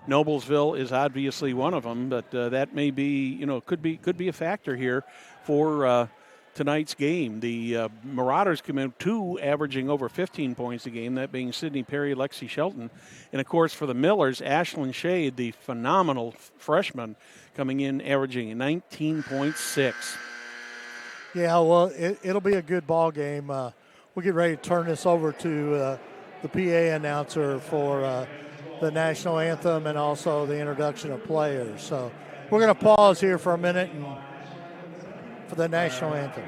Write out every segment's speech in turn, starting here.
Noblesville is obviously one of them, but that may be, could be a factor here for tonight's game. The Marauders come in 2 averaging over 15 points a game, that being Sydney Perry, Lexi Shelton. And, of course, for the Millers, Ashlyn Shade, the phenomenal freshman, coming in averaging 19.6. Yeah, well, it'll be a good ball game. We'll get ready to turn this over to the PA announcer for the national anthem and also the introduction of players. So we're going to pause here for a minute for the national anthem.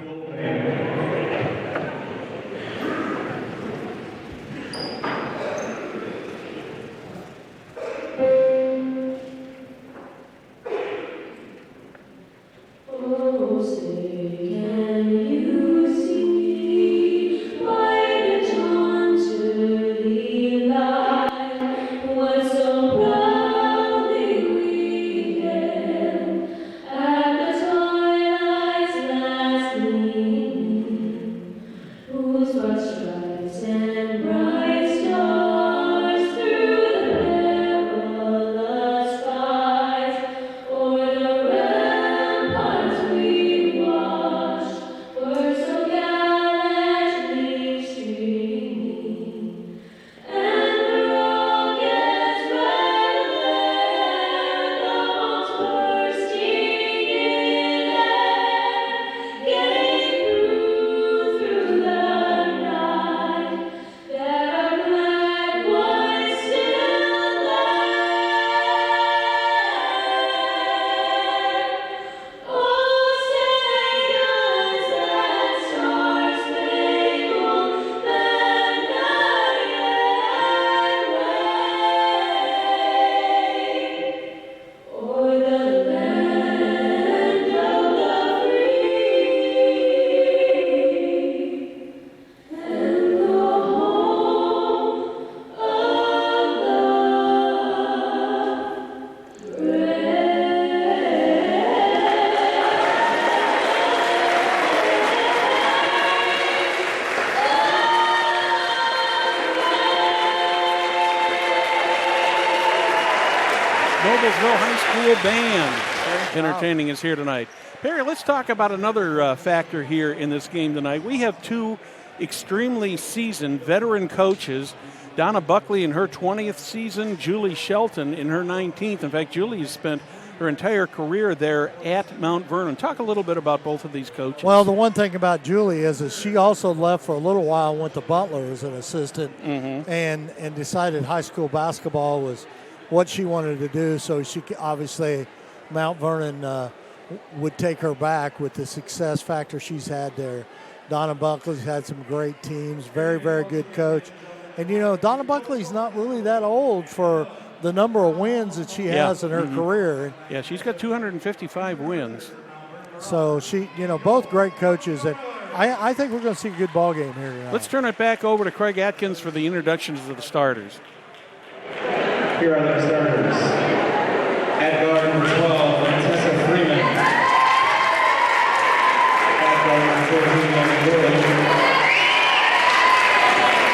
Noblesville High School Band entertaining us here tonight. Perry, let's talk about another factor here in this game tonight. We have 2 extremely seasoned veteran coaches, Donna Buckley in her 20th season, Julie Shelton in her 19th. In fact, Julie has spent her entire career there at Mount Vernon. Talk a little bit about both of these coaches. Well, the one thing about Julie is she also left for a little while, went to Butler as an assistant, and decided high school basketball was what she wanted to do. So she obviously, Mount Vernon would take her back with the success factor she's had there. Donna Buckley's had some great teams, very, very good coach. And, Donna Buckley's not really that old for the number of wins that she has in her career. Yeah, she's got 255 wins. So she, both great coaches. And I think we're going to see a good ball game here tonight. Let's turn it back over to Craig Atkins for the introductions of the starters. Here are the starters. At guard number 12, Tessa Freeman. At guard number 14, Lemon Gordon.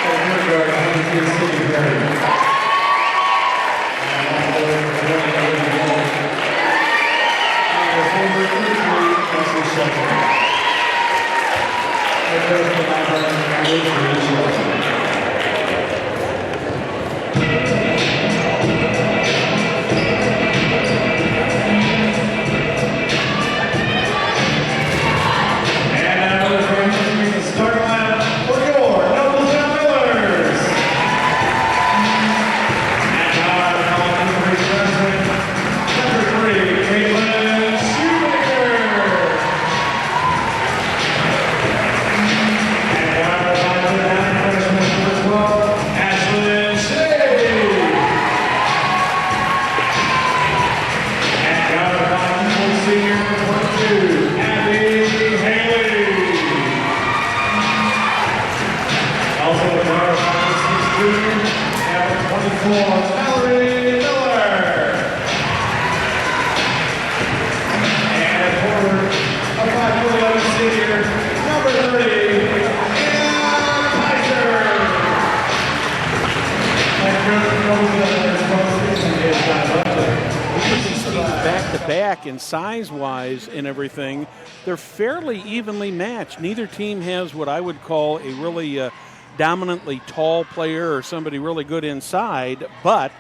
At point guard, 23, Sydney Perry. And forward, 33, Leslie Shelton. At coach for Mount Vernon, Shelton. Noblesville is to back and size-wise and everything, they're fairly evenly matched. Neither team has what I would call a really dominantly tall player or somebody really good inside, but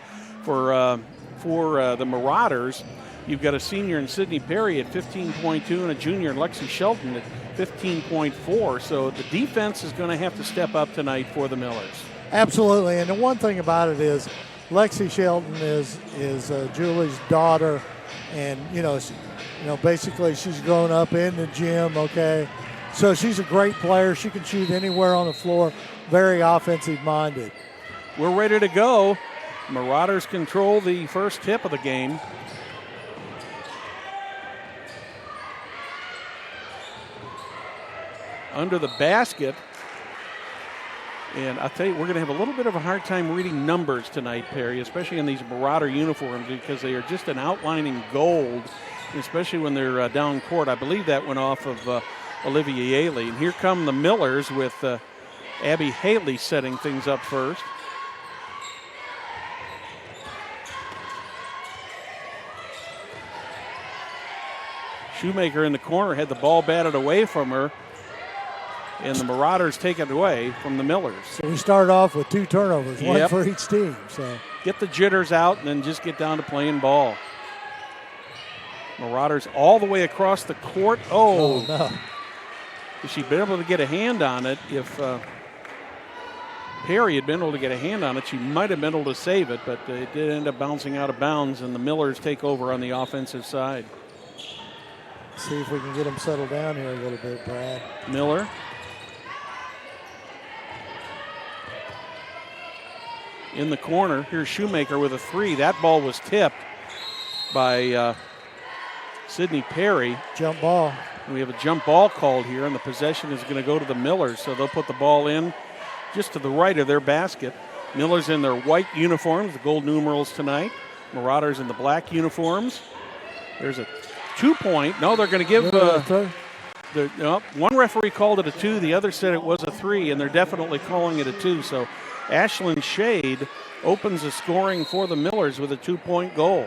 for the Marauders, you've got a senior in Sydney Perry at 15.2 and a junior in Lexi Shelton at 15.4. So the defense is going to have to step up tonight for the Millers. Absolutely, and the one thing about it is Lexi Shelton is Julie's daughter, and basically she's grown up in the gym. Okay, so she's a great player. She can shoot anywhere on the floor. Very offensive minded. We're ready to go. Marauders control the first tip of the game. Under the basket. And I'll tell you, we're going to have a little bit of a hard time reading numbers tonight, Perry, especially in these Marauder uniforms, because they are just an outlining gold, especially when they're down court. I believe that went off of Olivia Yaley. And here come the Millers with Abby Haley setting things up first. Shoemaker in the corner had the ball batted away from her, and the Marauders take it away from the Millers. So we started off with 2 turnovers, one for each team. So get the jitters out and then just get down to playing ball. Marauders all the way across the court. Oh no. If she'd been able to get a hand on it, if Perry had been able to get a hand on it, she might have been able to save it, but it did end up bouncing out of bounds, and the Millers take over on the offensive side. See if we can get them settled down here a little bit, Brad. Miller. In the corner, here's Shoemaker with a 3. That ball was tipped by Sydney Perry. Jump ball. We have a jump ball called here, and the possession is going to go to the Millers, so they'll put the ball in just to the right of their basket. Millers in their white uniforms, the gold numerals tonight. Marauders in the black uniforms. There's a 2-point. No, they're going to give one referee called it a 2, the other said it was a 3, and they're definitely calling it a 2. So Ashlyn Shade opens the scoring for the Millers with a 2-point goal.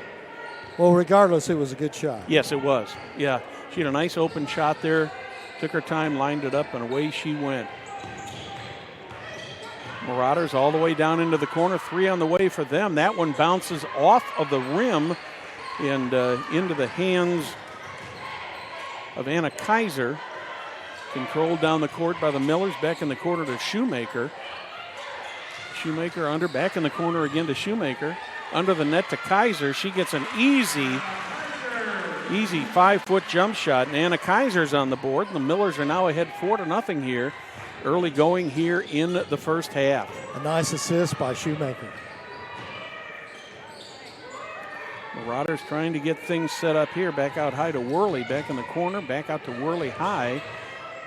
Well, regardless, it was a good shot. Yes, it was. Yeah, she had a nice open shot there, took her time, lined it up, and away she went. Marauders all the way down into the corner, 3 on the way for them. That one bounces off of the rim and into the hands of Anna Kaiser. Controlled down the court by the Millers. Back in the corner to Shoemaker. Shoemaker under, back in the corner again to Shoemaker. Under the net to Kaiser. She gets an easy 5-foot jump shot. And Anna Kaiser's on the board. The Millers are now ahead 4-0 here. Early going here in the first half. A nice assist by Shoemaker. Marauders trying to get things set up here. Back out high to Worley. Back in the corner. Back out to Worley high.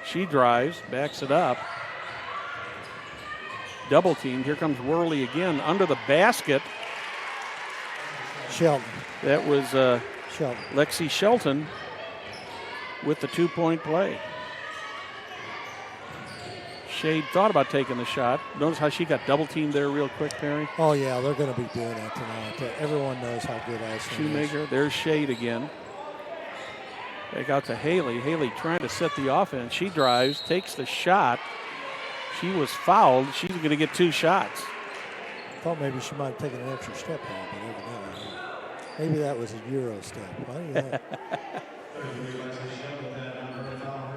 She drives. Backs it up. Double teamed. Here comes Worley again. Under the basket. Shelton. That was Shelton. Lexi Shelton with the 2-point play. Shade thought about taking the shot. Notice how she got double teamed there real quick, Perry. Oh, yeah, they're going to be doing that tonight. Everyone knows how good Ashlyn Shoemaker, is. there's Shade again. Back out to Haley. Haley trying to set the offense. She drives, takes the shot. She was fouled. She's going to get 2 shots. Thought maybe she might have taken an extra step on, but evidently maybe that was a Euro step. What do you think?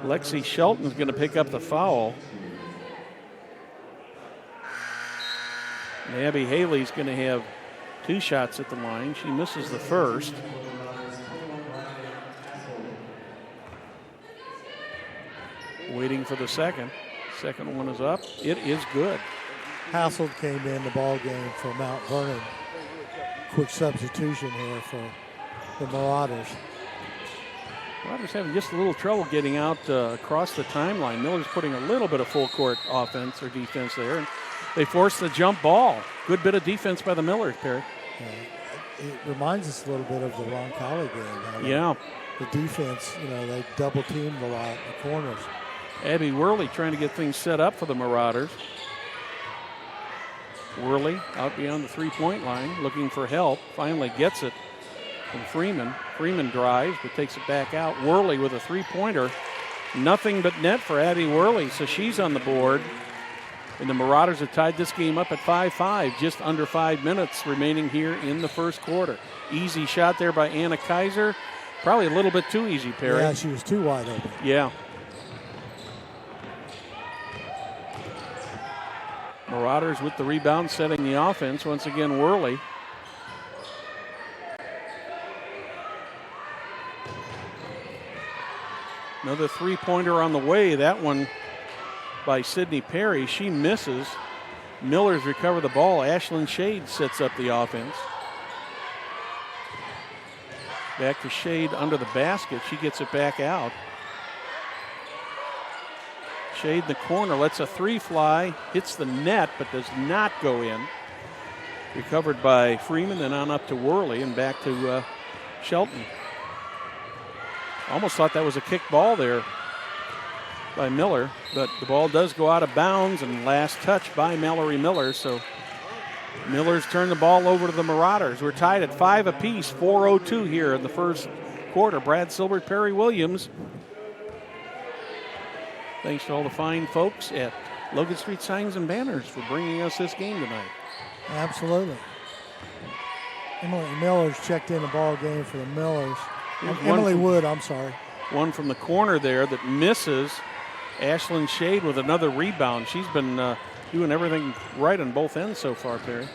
Lexi Shelton's going to pick up the foul. And Abby Haley's going to have 2 shots at the line. She misses the first. Waiting for the second. Second one is up. It is good. Hasselt came in the ball game for Mount Vernon. Quick substitution here for the Marauders. Marauders having just a little trouble getting out across the timeline. Miller's putting a little bit of full court offense or defense there. And they force the jump ball. Good bit of defense by the Millers, Perry. It reminds us a little bit of the Roncalli game. Yeah. The defense, they double teamed a lot in the corners. Abby Worley trying to get things set up for the Marauders. Worley out beyond the 3-point line, looking for help. Finally gets it. from Freeman. Freeman drives, but takes it back out. Worley with a three-pointer. Nothing but net for Abby Worley, so she's on the board. And the Marauders have tied this game up at 5-5, just under 5 minutes remaining here in the first quarter. Easy shot there by Anna Kaiser. Probably a little bit too easy, Perry. Yeah, she was too wide open. Yeah. Marauders with the rebound, setting the offense. Once again, Worley. Another three-pointer on the way. That one by Sydney Perry. She misses. Millers recover the ball. Ashlyn Shade sets up the offense. Back to Shade under the basket. She gets it back out. Shade in the corner, lets a three fly, hits the net, but does not go in. Recovered by Freeman, then on up to Worley and back to Shelton. Almost thought that was a kick ball there by Miller, but the ball does go out of bounds, and last touch by Mallory Miller. So Miller's turned the ball over to the Marauders. We're tied at 5 apiece, 4:02 here in the first quarter. Brad Silbert, Perry Williams. Thanks to all the fine folks at Logan Street Signs and Banners for bringing us this game tonight. Absolutely. Emily Miller's checked in the ball game for the Millers. Emily Wood, I'm sorry. One from the corner there that misses. Ashlyn Shade with another rebound. She's been doing everything right on both ends so far, Perry.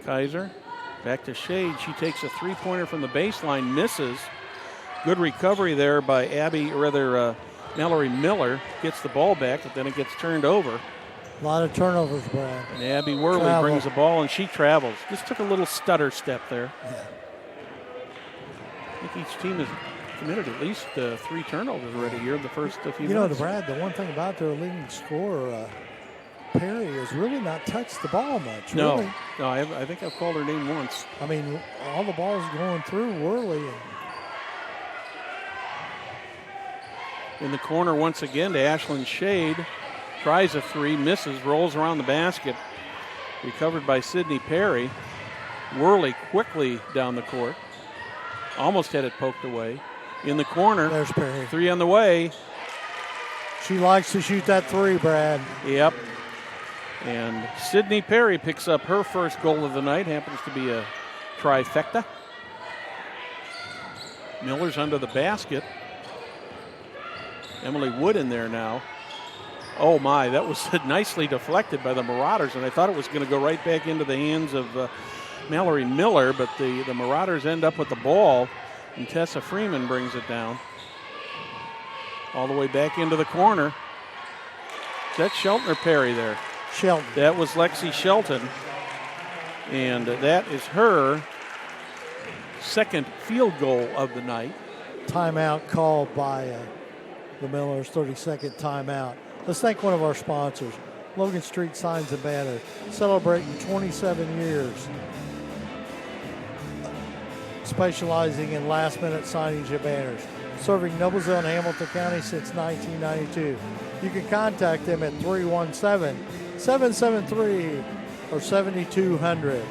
Kaiser back to Shade. She takes a three-pointer from the baseline, misses. Good recovery there by Mallory Miller. Gets the ball back, but then it gets turned over. A lot of turnovers, Brad. And Abby Worley brings the ball, and she travels. Just took a little stutter step there. Yeah. I think each team has committed at least 3 turnovers already here in the first few minutes. You know, Brad, the one thing about their leading scorer, Perry, has really not touched the ball much. No, really. no, I think I've called her name once. I mean, all the balls going through Worley. In the corner once again to Ashlyn Shade. Tries a three, misses, rolls around the basket. Recovered by Sydney Perry. Worley quickly down the court. Almost had it poked away. In the corner. There's Perry. 3 on the way. She likes to shoot that three, Brad. Yep. And Sydney Perry picks up her first goal of the night. Happens to be a trifecta. Miller's under the basket. Emily Wood in there now. Oh my, that was nicely deflected by the Marauders, and I thought it was going to go right back into the hands of Mallory Miller, but the Marauders end up with the ball, and Tessa Freeman brings it down. All the way back into the corner. Is that Shelton or Perry there? Shelton. That was Lexi Shelton, and that is her second field goal of the night. Timeout called by the Millers, 30-second timeout. Let's thank one of our sponsors, Logan Street Signs and Banners, celebrating 27 years, specializing in last-minute signage and banners, serving Noblesville and Hamilton County since 1992. You can contact them at 317-773 or 7200.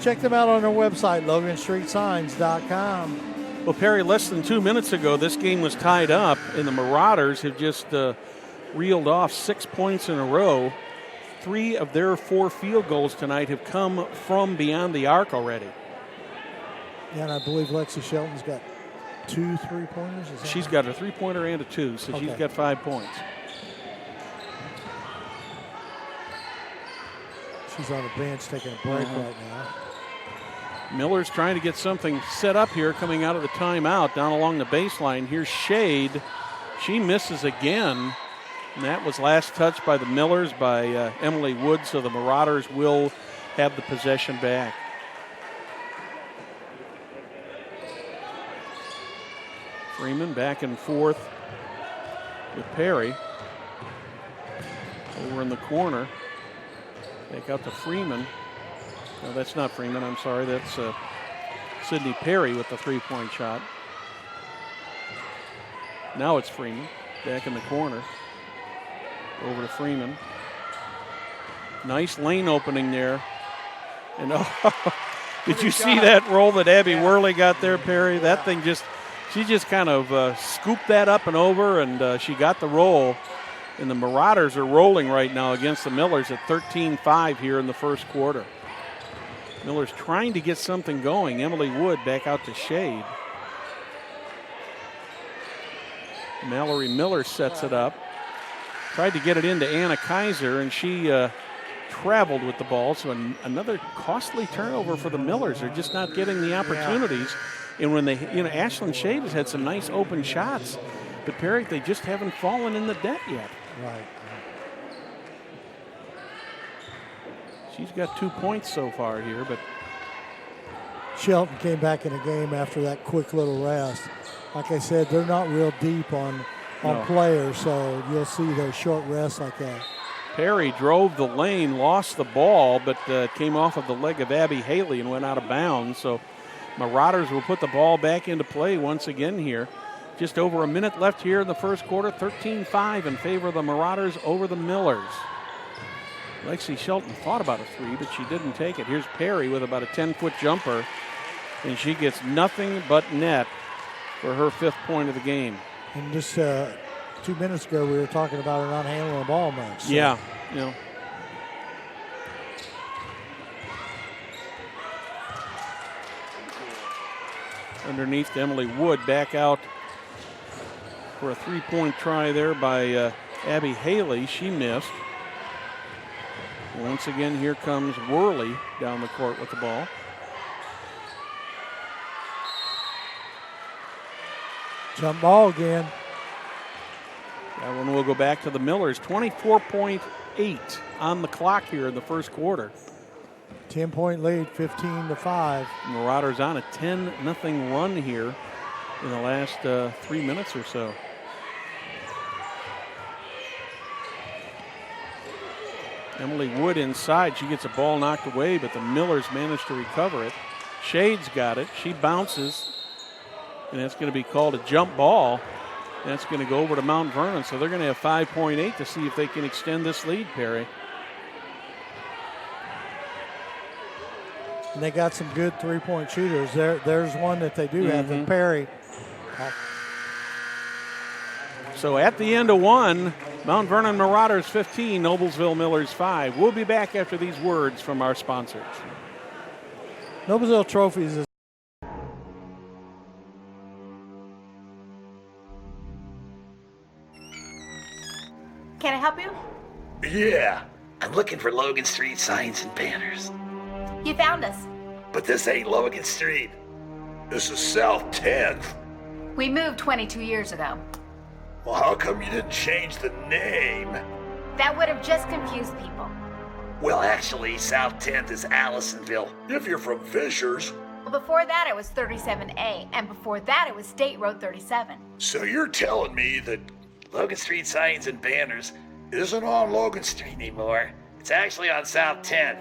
Check them out on their website, loganstreetsigns.com. Well, Perry, less than 2 minutes ago, this game was tied up, and the Marauders have just reeled off 6 points in a row. 3 of their 4 field goals tonight have come from beyond the arc already. Yeah, and I believe Lexi Shelton's got 2 3-pointers. She's got a 3-pointer and a 2, so she's got 5 points. She's on the bench taking a break right now. Miller's trying to get something set up here coming out of the timeout down along the baseline. Here's Shade. She misses again. And that was last touch by the Millers, by Emily Wood, so the Marauders will have the possession back. Freeman back and forth with Perry. Over in the corner. Back out to Freeman. No, that's not Freeman, I'm sorry. That's Sydney Perry with the 3-point shot. Now it's Freeman back in the corner. Over to Freeman. Nice lane opening there. And Did you see that roll that Abby Worley got there, Perry? That thing she just kind of scooped that up and over, and she got the roll. And the Marauders are rolling right now against the Millers at 13-5 here in the first quarter. Millers trying to get something going. Emily Wood back out to Shade. Mallory Miller sets it up. Tried to get it into Anna Kaiser, and she traveled with the ball. So another costly turnover for the Millers. They're just not getting the opportunities. And when they, Ashlyn Shade has had some nice open shots, but Perry, they just haven't fallen in the net yet. Right. She's got 2 points so far here, but Shelton came back in the game after that quick little rest. Like I said, they're not real deep on players, so you'll see those short rests like that. Perry drove the lane, lost the ball, but came off of the leg of Abby Haley and went out of bounds. So Marauders will put the ball back into play once again here. Just over a minute left here in the first quarter, 13-5 in favor of the Marauders over the Millers. Lexi Shelton thought about a three, but she didn't take it. Here's Perry with about a 10-foot jumper, and she gets nothing but net for her 5th point of the game. And just 2 minutes ago, we were talking about her not handling the ball much. So. Yeah. Underneath to Emily Wood, back out for a 3-point try there by Abby Haley. She missed. Once again, here comes Worley down the court with the ball. Jump ball again. That one will go back to the Millers. 24.8 on the clock here in the first quarter. 10-point lead, 15-5. Marauders on a 10-0 run here in the last 3 minutes or so. Emily Wood inside. She gets a ball knocked away, but the Millers managed to recover it. Shade's got it. She bounces, and that's going to be called a jump ball. That's going to go over to Mount Vernon, so they're going to have 5.8 to see if they can extend this lead, Perry. And they got some good three-point shooters. There's one that they do have, and Perry. So at the end of one, Mount Vernon Marauders 15, Noblesville Millers 5. We'll be back after these words from our sponsors. Noblesville Trophies is Can I help you? Yeah, I'm looking for Logan Street signs and banners. You found us. But this ain't Logan Street. This is South 10th. We moved 22 years ago. Well, how come you didn't change the name? That would have just confused people. Well, actually, South 10th is Allisonville, if you're from Fishers. Well, before that it was 37A, and before that it was State Road 37. So you're telling me that Logan Street signs and banners isn't on Logan Street anymore? It's actually on South 10th.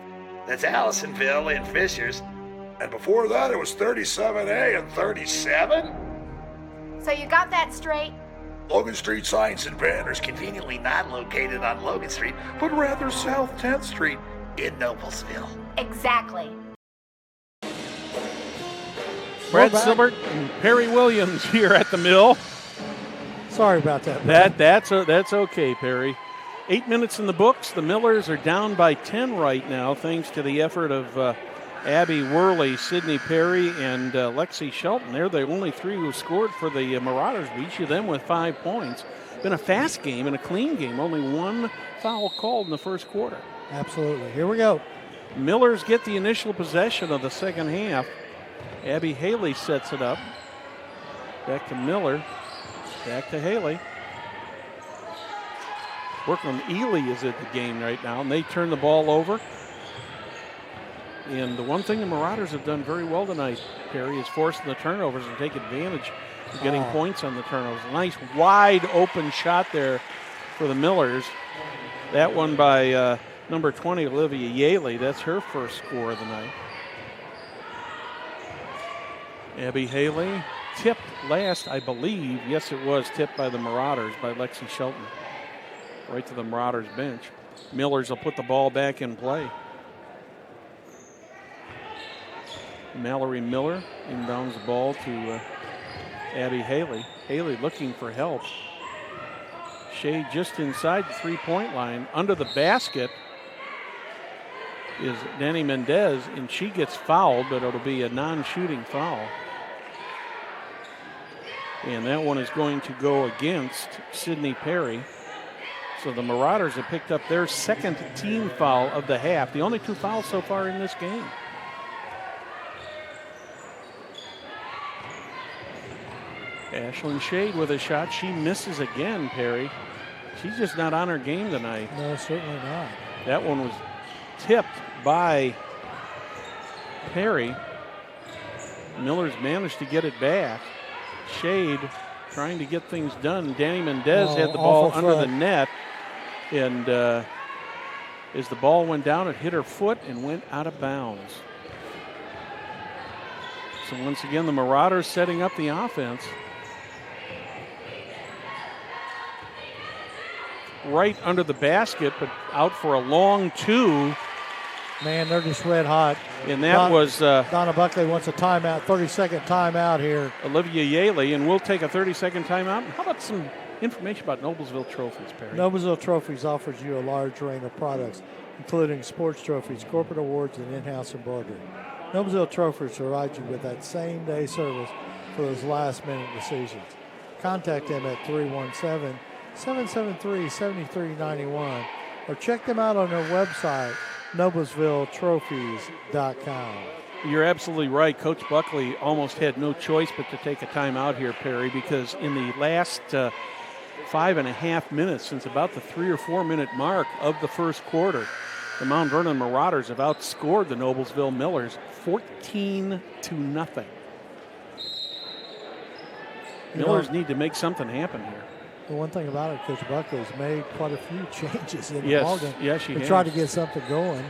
That's Allisonville and Fishers. And before that it was 37A and 37? So you got that straight? Logan Street signs and banners conveniently not located on Logan Street, but rather South 10th Street in Noblesville. Exactly. Brad Silbert and Perry Williams here at the mill. sorry about that. That's okay, Perry. 8 minutes in the books. The Millers are down by 10 right now, thanks to the effort of Abby Worley, Sydney Perry, and Lexi Shelton. They're the only three who scored for the Marauders. We each of them with 5 points. Been a fast game and a clean game. Only one foul called in the first quarter. Absolutely. Here we go. Millers get the initial possession of the second half. Abby Haley sets it up. Back to Miller. Back to Haley. Brooklyn Ely is at the game right now, and they turn the ball over. And the one thing the Marauders have done very well tonight, Perry, is forcing the turnovers and take advantage of getting points on the turnovers. A nice wide open shot there for the Millers. That one by number 20, Olivia Yaley. That's her first score of the night. Abby Haley tipped last, I believe. Yes, it was tipped by the Marauders, by Lexi Shelton. Right to the Marauders bench. Millers will put the ball back in play. Mallory Miller inbounds the ball to Abby Haley. Haley looking for help. Shea just inside the three-point line. Under the basket is Danny Mendez, and she gets fouled, but it'll be a non-shooting foul. And that one is going to go against Sydney Perry. So the Marauders have picked up their second team foul of the half. The only 2 fouls so far in this game. Ashlyn Shade with a shot. She misses again, Perry. She's just not on her game tonight. No, certainly not. That one was tipped by Perry. Miller's managed to get it back. Shade trying to get things done. Danny Mendez had the ball under the net. And as the ball went down, it hit her foot and went out of bounds. So once again, the Marauders setting up the offense. Right under the basket, but out for a long 2. Man, they're just red hot. And that was Donna Buckley wants a timeout, 30-second timeout here. Olivia Yaley, and we'll take a 30-second timeout. How about some information about Noblesville Trophies, Perry? Noblesville Trophies offers you a large range of products, including sports trophies, corporate awards, and in-house embroidery. Noblesville Trophies provide you with that same-day service for those last-minute decisions. Contact them at 317-773-7391 or check them out on their website, NoblesvilleTrophies.com. You're absolutely right. Coach Buckley almost had no choice but to take a timeout here, Perry, because in the last 5.5 minutes, since about the 3 or 4 minute mark of the first quarter, the Mount Vernon Marauders have outscored the Noblesville Millers 14-0. Millers need to make something happen here. The one thing about it, Coach Buckley's made quite a few changes in the ballgame. Yes, she has. Try to get something going.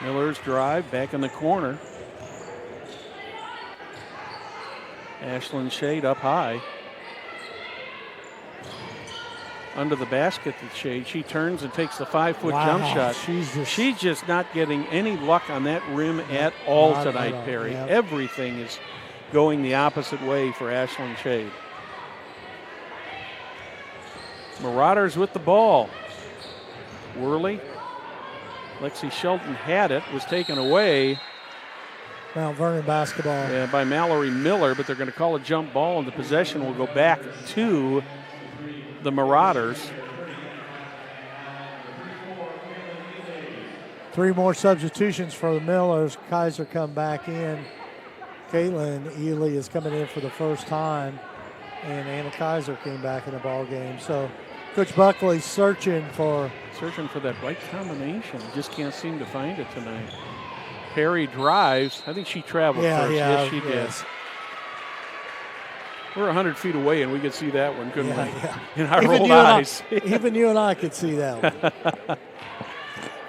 Miller's drive back in the corner. Ashlyn Shade up high. Under the basket to Shade. She turns and takes the 5-foot jump shot. She's just not getting any luck on that rim at all tonight, Perry. Yep. Everything is going the opposite way for Ashlyn Shade. Marauders with the ball. Worley. Lexi Shelton had it, was taken away. Mount Vernon basketball. By Mallory Miller, but they're going to call a jump ball, and the possession will go back to the Marauders. 3 more substitutions for the Millers. Kaiser come back in. Caitlin Ely is coming in for the first time, and Anna Kaiser came back in the ball game. So Coach Buckley's searching for that right combination. Just can't seem to find it tonight. Perry drives. I think she traveled first. Yes, she did. We're 100 feet away, and we could see that one, couldn't we? Yeah. In our old eyes. Even you and I could see that one.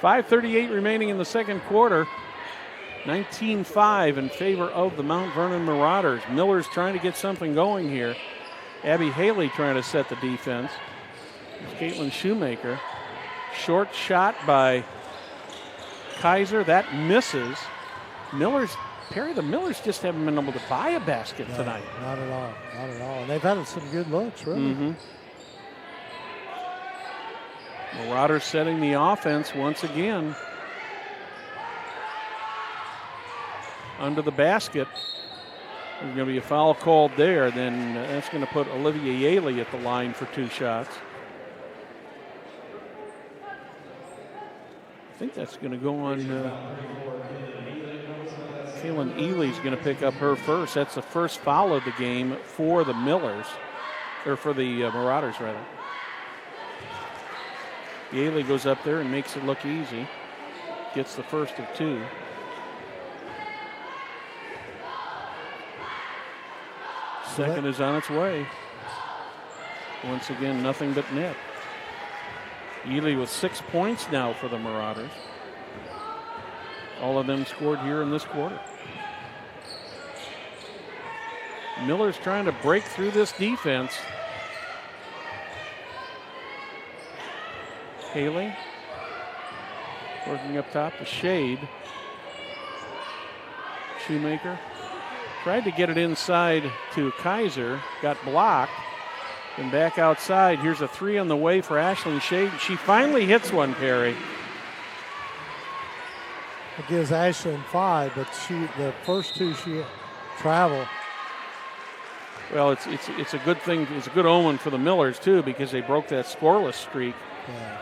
5:38 remaining in the second quarter. 19-5 in favor of the Mount Vernon Marauders. Miller's trying to get something going here. Abby Haley trying to set the defense. Caitlin Shoemaker. Short shot by Kaiser. That misses. Perry, the Millers just haven't been able to buy a basket tonight. Not at all. Not at all. And they've had some good looks, really. Mm-hmm. Marauders setting the offense once again. Under the basket. There's going to be a foul called there. Then that's going to put Olivia Yaley at the line for 2 shots. I think that's going to go on. Kaylin Ely's going to pick up her first. That's the first foul of the game for the Millers, or for the Marauders, rather. Yaley goes up there and makes it look easy. Gets the first of 2. Second is on its way. Once again, nothing but net. Ely with 6 points now for the Marauders. All of them scored here in this quarter. Miller's trying to break through this defense. Haley Working up top to Shade. Shoemaker tried to get it inside to Kaiser, got blocked, and back outside. Here's a three on the way for Ashlyn Shade. She finally hits one, Perry. It gives Ashlyn 5, but the first two she travel. Well, it's a good thing. It's a good omen for the Millers too, because they broke that scoreless streak.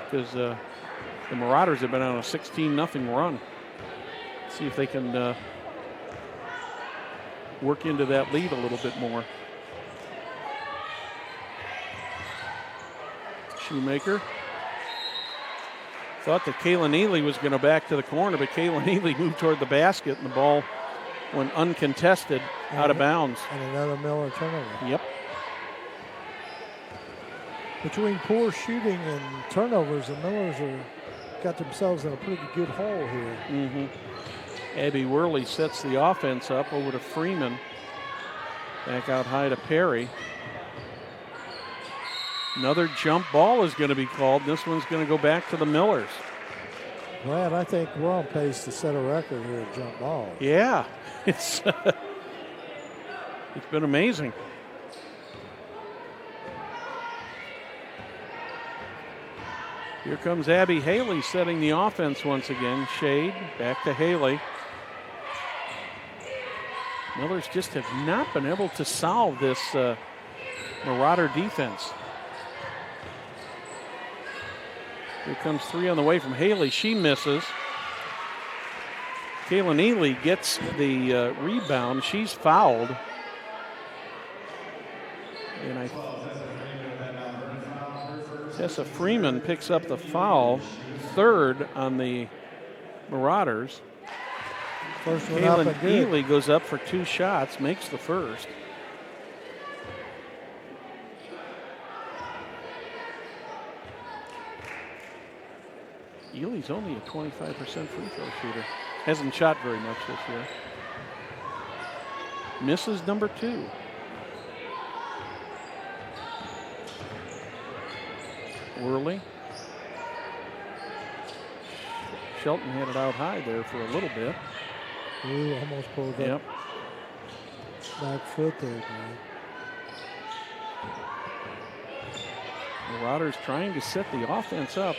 Because the Marauders have been on a 16-0 run. See if they can work into that lead a little bit more. Shoemaker. Thought that Kaylin Ely was going to back to the corner, but Kaylin Ely moved toward the basket, and the ball went uncontested out of bounds. And another Miller turnover. Yep. Between poor shooting and turnovers, the Millers got themselves in a pretty good hole here. Mm-hmm. Abby Worley sets the offense up over to Freeman. Back out high to Perry. Another jump ball is going to be called. This one's going to go back to the Millers. Brad, I think we're on pace to set a record here at jump balls. Yeah, it's been amazing. Here comes Abby Haley setting the offense once again. Shade back to Haley. Millers just have not been able to solve this Marauder defense. Here comes three on the way from Haley. She misses. Kaylin Ely gets the rebound. She's fouled. And Tessa Freeman picks up the foul. Third on the Marauders. First one up and Kaylin good. Ely goes up for 2 shots, makes the first. Ely's only a 25% free throw shooter. Hasn't shot very much this year. Misses number 2. Worley. Shelton had it out high there for a little bit. Ooh, almost pulled up. Yep. Back foot there, man. Marauders trying to set the offense up.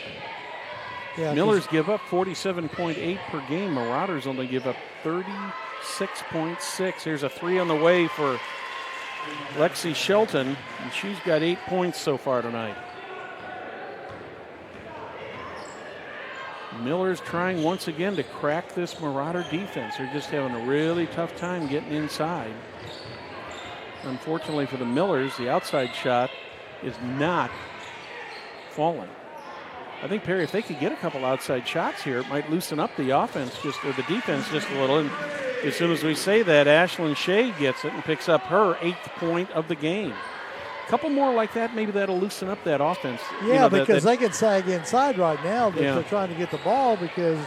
Yeah, Millers give up 47.8 per game. Marauders only give up 36.6. Here's a three on the way for Lexi Shelton, and she's got 8 points so far tonight. Millers trying once again to crack this Marauder defense. They're just having a really tough time getting inside. Unfortunately for the Millers, the outside shot is not falling. I think, Perry, if they could get a couple outside shots here, it might loosen up the offense or the defense just a little. And as soon as we say that, Ashlyn Shade gets it and picks up her 8th point of the game. A couple more like that, maybe that'll loosen up that offense. Yeah, because they can sag inside right now, but they're trying to get the ball because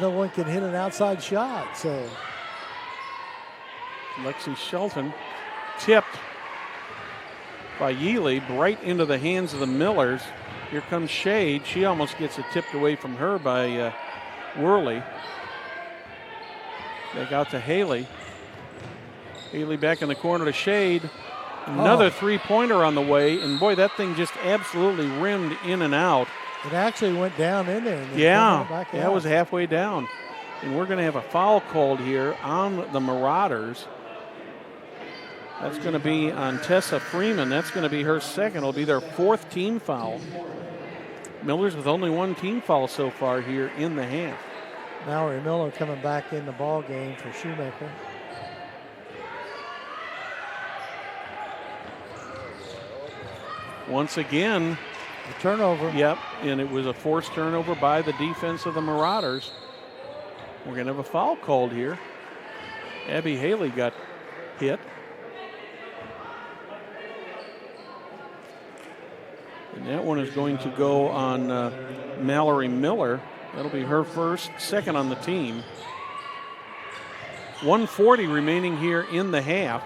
no one can hit an outside shot. So Lexi Shelton tipped by Yealy right into the hands of the Millers. Here comes Shade. She almost gets it tipped away from her by Worley. Back out to Haley. Haley back in the corner to Shade. Another three-pointer on the way, and boy, that thing just absolutely rimmed in and out. It actually went down in there. Yeah, it was halfway down. And we're going to have a foul called here on the Marauders. That's going to be on Tessa Freeman. That's going to be her second. It'll be their 4th team foul. Millers with only 1 team foul so far here in the half. Mallory Miller coming back in the ball game for Shoemaker. Once again, a turnover. Yep, and it was a forced turnover by the defense of the Marauders. We're going to have a foul called here. Abby Haley got hit. And that one is going to go on Mallory Miller. That'll be her first, second on the team. 1:40 remaining here in the half.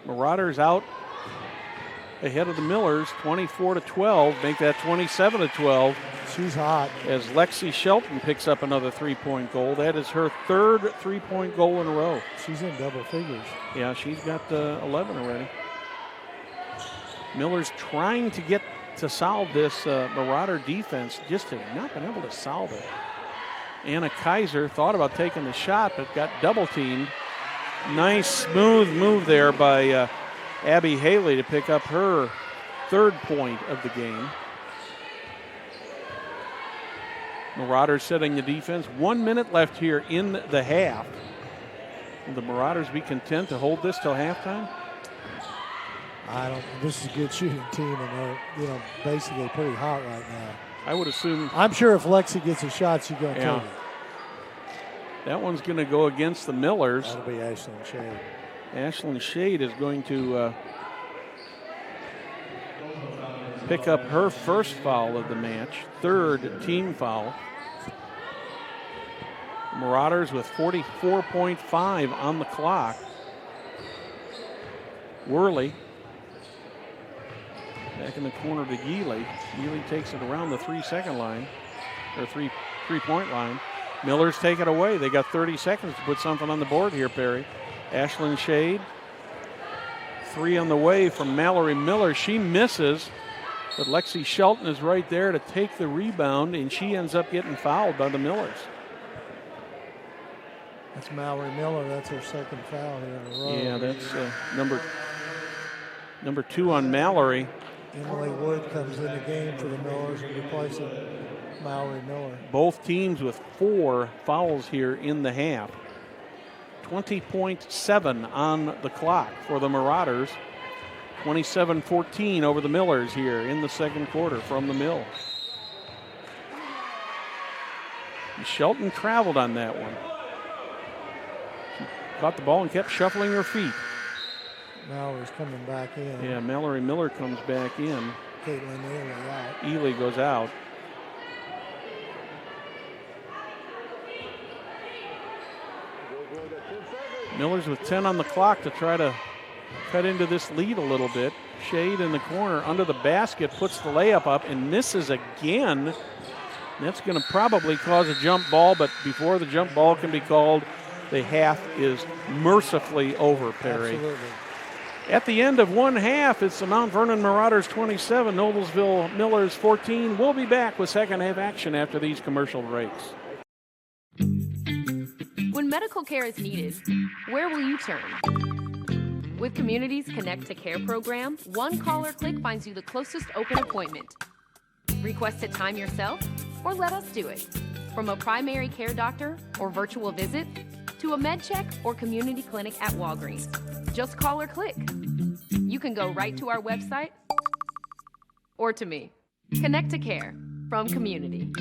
Marauders out ahead of the Millers, 24-12, make that 27-12. She's hot. As Lexi Shelton picks up another three-point goal. That is her third three-point goal in a row. She's in double figures. Yeah, she's got 11 already. Miller's trying to get to solve this Marauder defense, just have not been able to solve it. Anna Kaiser thought about taking the shot, but got double-teamed. Nice, smooth move there by Abby Haley to pick up her third point of the game. Marauders setting the defense. 1 minute left here in the half. Will the Marauders be content to hold this till halftime? I don't. This is a good shooting team, and they're basically pretty hot right now. I would assume. I'm sure if Lexi gets a shot, she's going to take it. That one's going to go against the Millers. That'll be Ashlyn Shade. Ashlyn Shade is going to pick up her first foul of the match, third team foul. Marauders with 44.5 on the clock. Worley back in the corner to Yealy. Yealy takes it around the 3-second line, or three-point line. Millers take it away. They got 30 seconds to put something on the board here, Perry. Ashlyn Shade. Three on the way from Mallory Miller. She misses, but Lexi Shelton is right there to take the rebound, and she ends up getting fouled by the Millers. That's Mallory Miller. That's her second foul here in a row. Yeah, that's number 2 on Mallory. Emily Wood comes in the game for the Millers and replaces Mallory Miller. Both teams with 4 fouls here in the half. 20.7 on the clock for the Marauders. 27-14 over the Millers here in the second quarter from the Mill. Shelton traveled on that one. She caught the ball and kept shuffling her feet. Mallory's coming back in. Yeah, Mallory Miller comes back in. Caitlin Ely out. Ely goes out. Miller's with 10 on the clock to try to cut into this lead a little bit. Shade in the corner under the basket, puts the layup up and misses again. That's going to probably cause a jump ball, but before the jump ball can be called, the half is mercifully over, Perry. Absolutely. At the end of one half, it's the Mount Vernon Marauders 27, Noblesville Millers 14. We'll be back with second half action after these commercial breaks. When medical care is needed, where will you turn? With Community's Connect to Care program, one call or click finds you the closest open appointment. Request a time yourself, or let us do it. From a primary care doctor or virtual visit, to a med check or community clinic at Walgreens. Just call or click. You can go right to our website or to me. Connect to Care from Community.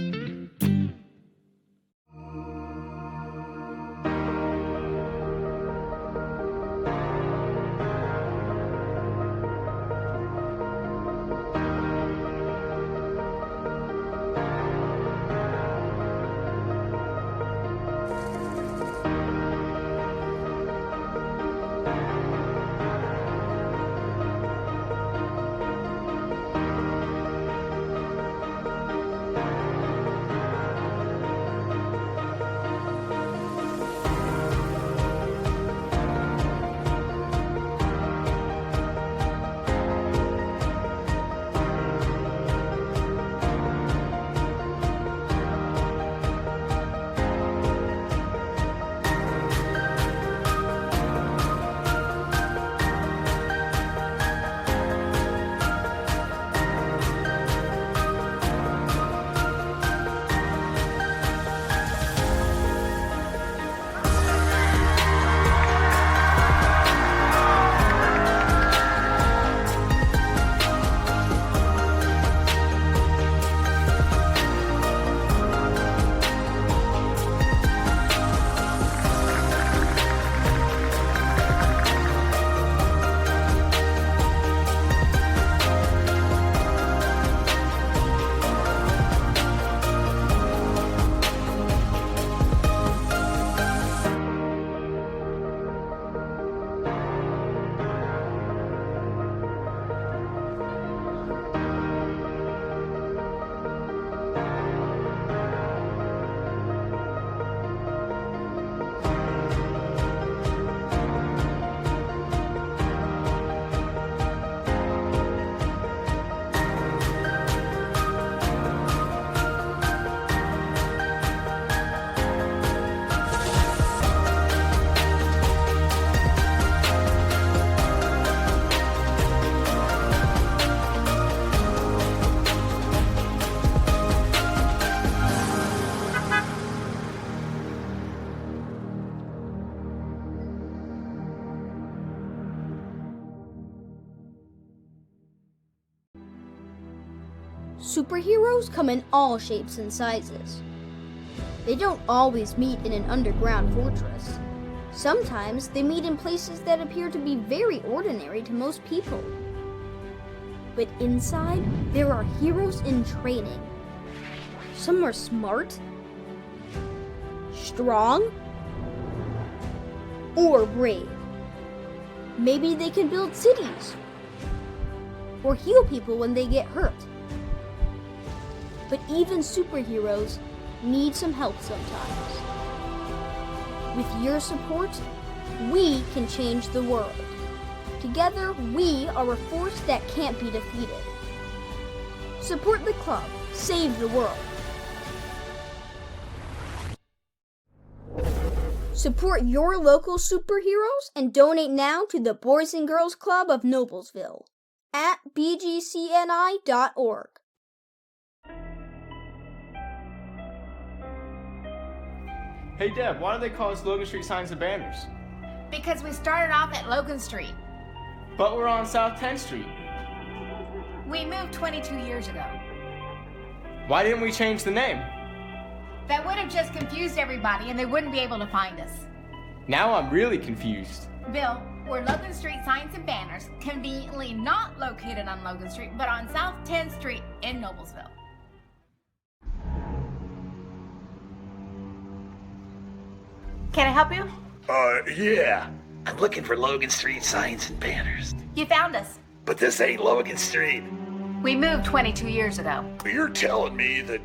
Superheroes come in all shapes and sizes. They don't always meet in an underground fortress. Sometimes they meet in places that appear to be very ordinary to most people. But inside, there are heroes in training. Some are smart, strong, or brave. Maybe they can build cities or heal people when they get hurt. But even superheroes need some help sometimes. With your support, we can change the world. Together, we are a force that can't be defeated. Support the club. Save the world. Support your local superheroes and donate now to the Boys and Girls Club of Noblesville at bgcni.org. Hey Deb, why do they call us Logan Street Signs and Banners? Because we started off at Logan Street. But we're on South 10th Street. We moved 22 years ago. Why didn't we change the name? That would have just confused everybody and they wouldn't be able to find us. Now I'm really confused. Bill, we're Logan Street Signs and Banners, conveniently not located on Logan Street, but on South 10th Street in Noblesville. Can I help you? Yeah. I'm looking for Logan Street Signs and Banners. You found us. But this ain't Logan Street. We moved 22 years ago. You're telling me that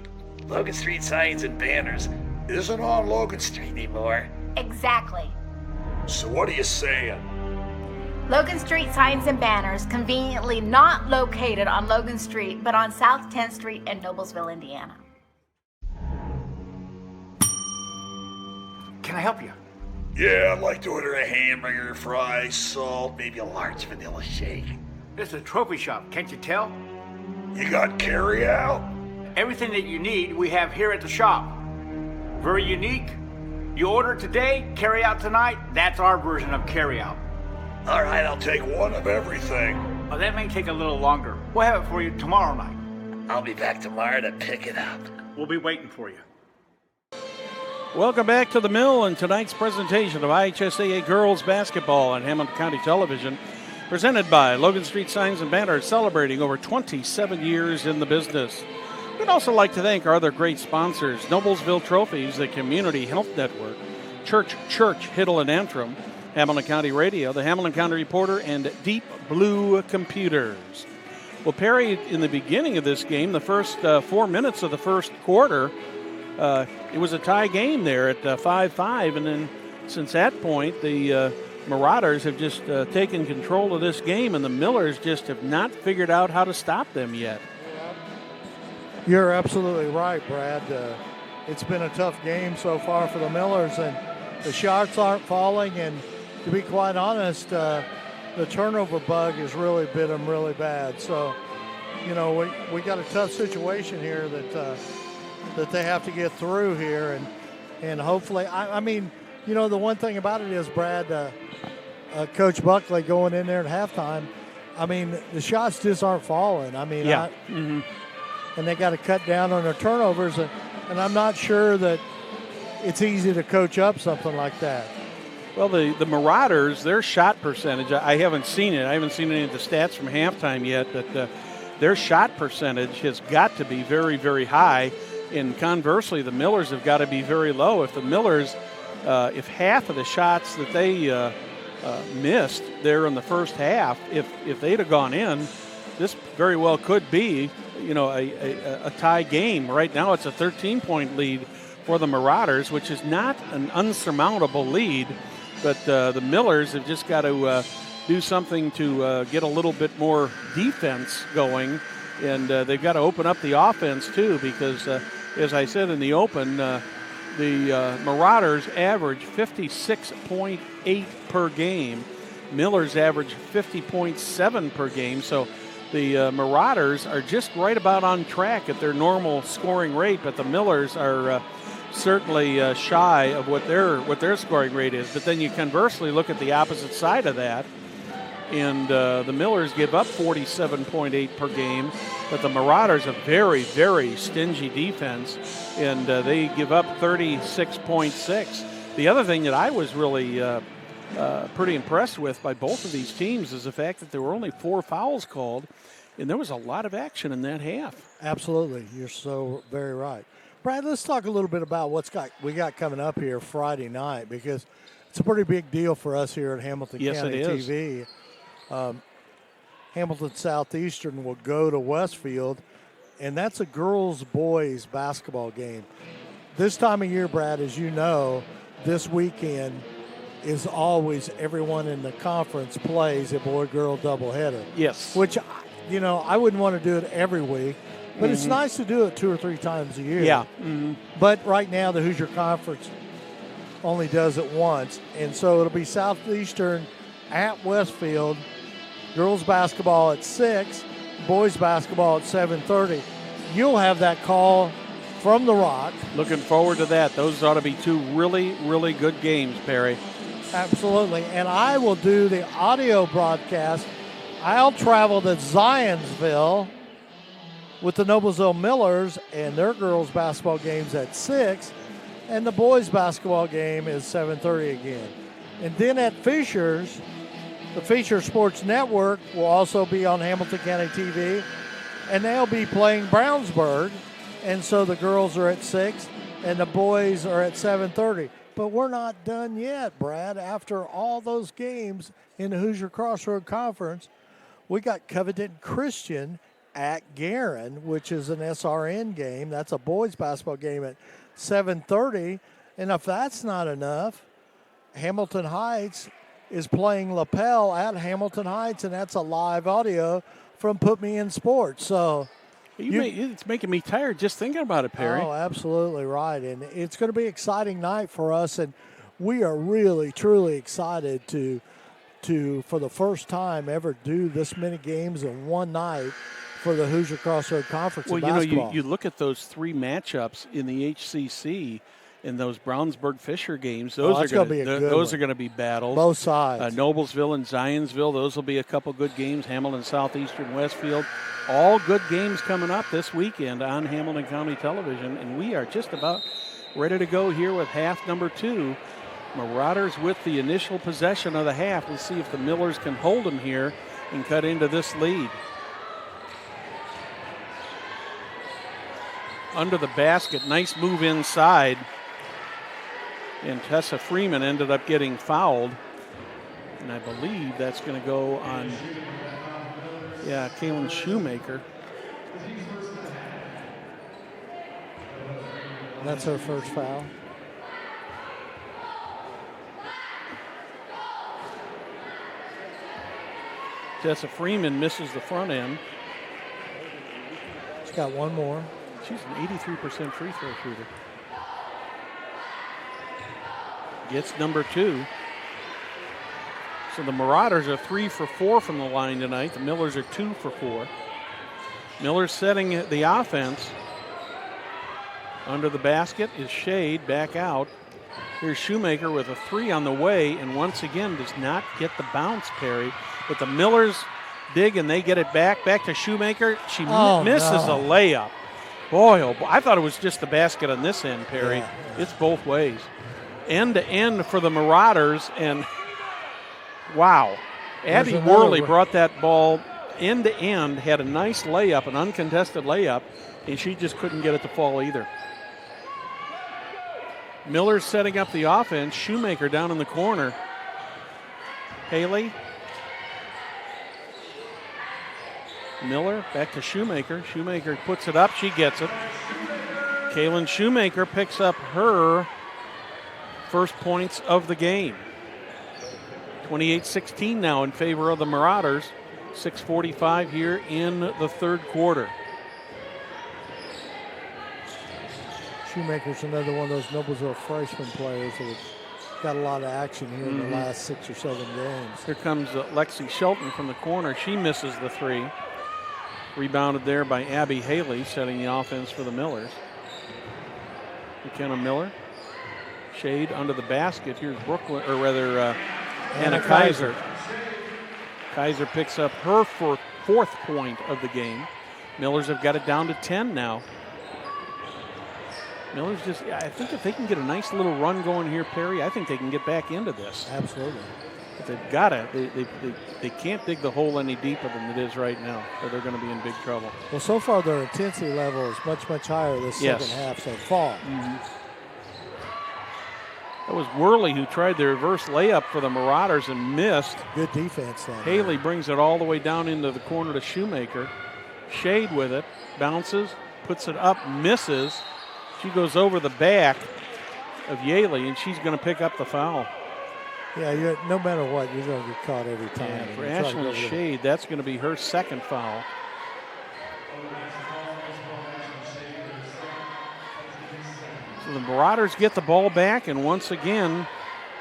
Logan Street Signs and Banners isn't on Logan Street anymore? Exactly. So what are you saying? Logan Street Signs and Banners, conveniently not located on Logan Street, but on South 10th Street in Noblesville, Indiana. Can I help you? Yeah, I'd like to order a hamburger, fries, salt, maybe a large vanilla shake. This is a trophy shop, can't you tell? You got carry out? Everything that you need, we have here at the shop. Very unique. You order today, carry out tonight. That's our version of carry out. All right, I'll take one of everything. Well, that may take a little longer. We'll have it for you tomorrow night. I'll be back tomorrow to pick it up. We'll be waiting for you. Welcome back to the Mill and tonight's presentation of IHSA girls basketball on Hamilton County Television, presented by Logan Street Signs and Banners, celebrating over 27 years in the business. We'd also like to thank our other great sponsors, Noblesville Trophies, the Community Health Network, Church, Hiddle and Antrim, Hamilton County Radio, the Hamilton County Reporter, and Deep Blue Computers. Well, Perry, in the beginning of this game, the first 4 minutes of the first quarter, it was a tie game there at 5-5, and then since that point, the Marauders have just taken control of this game, and the Millers just have not figured out how to stop them yet. You're absolutely right, Brad. It's been a tough game so far for the Millers, and the shots aren't falling, and to be quite honest, the turnover bug has really bit them really bad. So, you know, we got a tough situation here that they have to get through here, and hopefully, I mean, you know, the one thing about it is, Brad, Coach Buckley going in there at halftime, I mean, the shots just aren't falling. I mean, yeah. And they got to cut down on their turnovers, and I'm not sure that it's easy to coach up something like that. Well, the Marauders, their shot percentage, I haven't seen it. I haven't seen any of the stats from halftime yet, but their shot percentage has got to be very, very high. And conversely, the Millers have got to be very low. If the Millers, if half of the shots that they missed there in the first half, if they'd have gone in, this very well could be, you know, a tie game. Right now it's a 13-point lead for the Marauders, which is not an unsurmountable lead, but the Millers have just got to do something to get a little bit more defense going, and they've got to open up the offense too, because as I said in the open, the Marauders average 56.8 per game. Millers average 50.7 per game, so the Marauders are just right about on track at their normal scoring rate, but the Millers are certainly shy of what their scoring rate is. But then you conversely look at the opposite side of that, And the Millers give up 47.8 per game, but the Marauders a very, very stingy defense, and they give up 36.6. The other thing that I was really pretty impressed with by both of these teams is the fact that there were only 4 fouls called, and there was a lot of action in that half. Absolutely. You're so very right. Brad, let's talk a little bit about we got coming up here Friday night, because it's a pretty big deal for us here at Hamilton County TV. Hamilton Southeastern will go to Westfield, and that's a girls-boys basketball game. This time of year, Brad, as you know, this weekend is always everyone in the conference plays a boy-girl doubleheader. Yes. Which, I wouldn't want to do it every week, but it's nice to do it 2 or 3 times a year. Yeah. But right now, the Hoosier Conference only does it once, and so it'll be Southeastern at Westfield, girls basketball at 6, boys basketball at 7:30. You'll have that call from the Rock. Looking forward to that. Those ought to be 2 really, really good games, Perry. Absolutely. And I will do the audio broadcast. I'll travel to Zionsville with the Noblesville Millers, and their girls basketball game's at 6, and the boys basketball game is 7:30 again. And then at Fisher's, the Fisher Sports Network will also be on Hamilton County TV, and they'll be playing Brownsburg. And so the girls are at 6, and the boys are at 7:30. But we're not done yet, Brad. After all those games in the Hoosier Crossroad Conference, we got Covington Christian at Guerin, which is an SRN game. That's a boys basketball game at 7:30. And if that's not enough, Hamilton Heights is playing LaPel at Hamilton Heights, and that's a live audio from Put Me in Sports. So it's making me tired just thinking about it, Perry. Oh, absolutely right. And it's going to be an exciting night for us, and we are really, truly excited to for the first time ever do this many games in one night for the Hoosier Crossroad Conference in basketball. You look at those 3 matchups in the HCC in those Brownsburg-Fisher games. Those are going to be battles. Both sides. Noblesville and Zionsville, those will be a couple good games. Hamilton Southeastern Westfield. All good games coming up this weekend on Hamilton County Television, and we are just about ready to go here with half number 2. Marauders with the initial possession of the half. We'll see if the Millers can hold them here and cut into this lead. Under the basket, nice move inside. And Tessa Freeman ended up getting fouled. And I believe that's going to go on, Kaylin Shoemaker. That's her first foul. Tessa Freeman misses the front end. She's got one more. She's an 83% free throw shooter. Gets number 2. So the Marauders are 3 for 4 from the line tonight. The Millers are 2 for 4. Millers setting the offense. Under the basket is Shade, back out. Here's Shoemaker with a 3 on the way, and once again does not get the bounce, Perry. But the Millers dig, and they get it back to Shoemaker. She misses a layup. Boy, oh boy, I thought it was just the basket on this end, Perry. Yeah. It's both ways. End to end for the Marauders, and wow. Abby Worley brought that ball end to end, had a nice layup, an uncontested layup, and she just couldn't get it to fall either. Miller's setting up the offense. Shoemaker down in the corner. Haley. Miller back to Shoemaker. Shoemaker puts it up. She gets it. Kaylin Shoemaker picks up her first points of the game. 28-16 now in favor of the Marauders. 6:45 here in the third quarter. Shoemaker's another one of those Noblesville freshman players that got a lot of action here in the last 6 or 7 games. Here comes Lexi Shelton from the corner. She misses the 3. Rebounded there by Abby Haley, setting the offense for the Millers. McKenna Miller. Shade under the basket. Here's Brooklyn, or rather Anna Kaiser. Kaiser picks up her fourth point of the game. Millers have got it down to 10 now. Millers I think if they can get a nice little run going here, Perry, I think they can get back into this. Absolutely. But they've got to. They can't dig the hole any deeper than it is right now, or they're going to be in big trouble. Well, so far their intensity level is much, much higher this second half so far. That was Worley who tried the reverse layup for the Marauders and missed. Good defense then. Haley brings it all the way down into the corner to Shoemaker. Shade with it, bounces, puts it up, misses. She goes over the back of Yaley, and she's going to pick up the foul. Yeah, no matter what, you're going to get caught every time. Yeah, for Ashley Shade, that's going to be her second foul. So the Marauders get the ball back, and once again,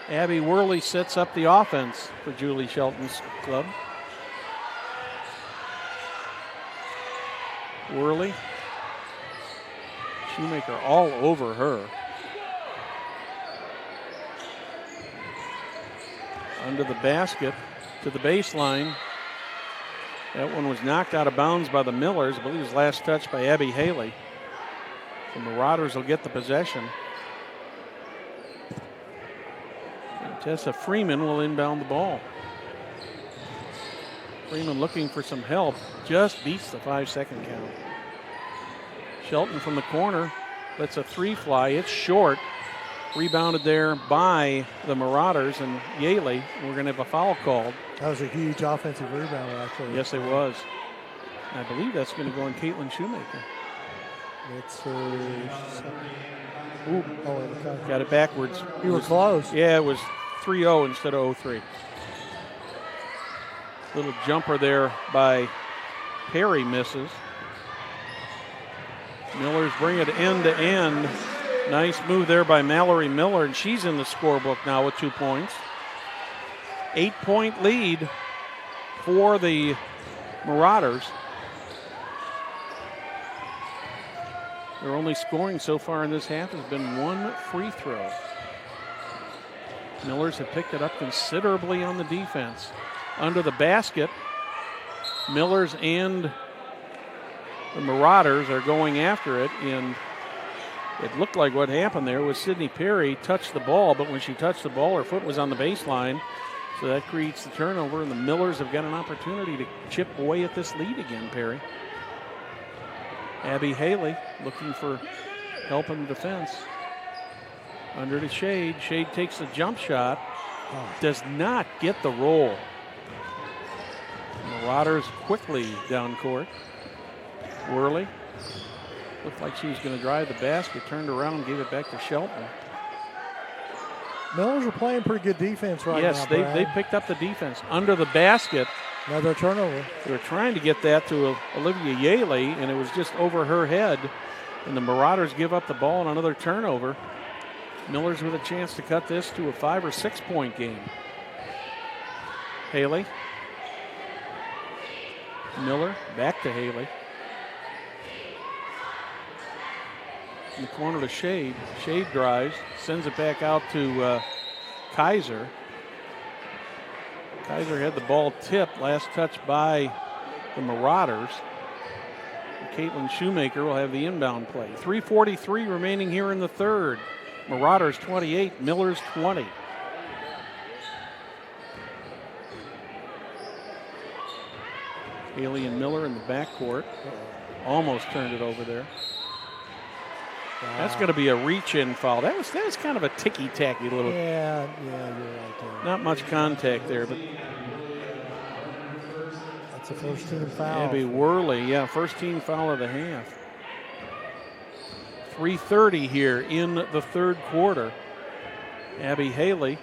Abby Worley sets up the offense for Julie Shelton's club. Worley. Shoemaker all over her. Under the basket to the baseline. That one was knocked out of bounds by the Millers. I believe it was last touch by Abby Haley. The Marauders will get the possession. And Tessa Freeman will inbound the ball. Freeman looking for some help. Just beats the 5-second count. Shelton from the corner lets a three fly. It's short. Rebounded there by the Marauders and Yaley. We're going to have a foul called. That was a huge offensive rebound, actually. Yes, it was. I believe that's going to go on Caitlin Shoemaker. It's got it backwards. You were close. Yeah, it was 3-0 instead of 0-3. Little jumper there by Perry misses. Millers bring it end to end. Nice move there by Mallory Miller, and she's in the scorebook now with 2 points. 8-point lead for the Marauders. Their only scoring so far in this half has been one free throw. Millers have picked it up considerably on the defense. Under the basket, Millers and the Marauders are going after it, and it looked like what happened there was Sydney Perry touched the ball, but when she touched the ball, her foot was on the baseline, so that creates the turnover, and the Millers have got an opportunity to chip away at this lead again, Perry. Abby Haley looking for help in the defense. Under to Shade. Shade takes a jump shot. Does not get the roll. Marauders quickly down court. Worley. Looked like she was going to drive the basket. Turned around and gave it back to Shelton. Millers are playing pretty good defense right now. Yes, they picked up the defense. Under the basket. Another turnover. They were trying to get that to Olivia Yaley, and it was just over her head. And the Marauders give up the ball on another turnover. Millers with a chance to cut this to a 5 or 6 point game. Haley. Miller back to Haley. In the corner to Shade. Shade drives, sends it back out to Kaiser. Kaiser had the ball tipped, last touch by the Marauders. Caitlin Shoemaker will have the inbound play. 3:43 remaining here in the third. Marauders 28, Millers 20. Haley and Miller in the backcourt. Almost turned it over there. Wow. That's going to be a reach-in foul. That was kind of a ticky-tacky little. Yeah, you're right there. Not much contact there, but. That's a first-team foul. Abby Worley, first team foul of the half. 3:30 here in the third quarter. Abby Haley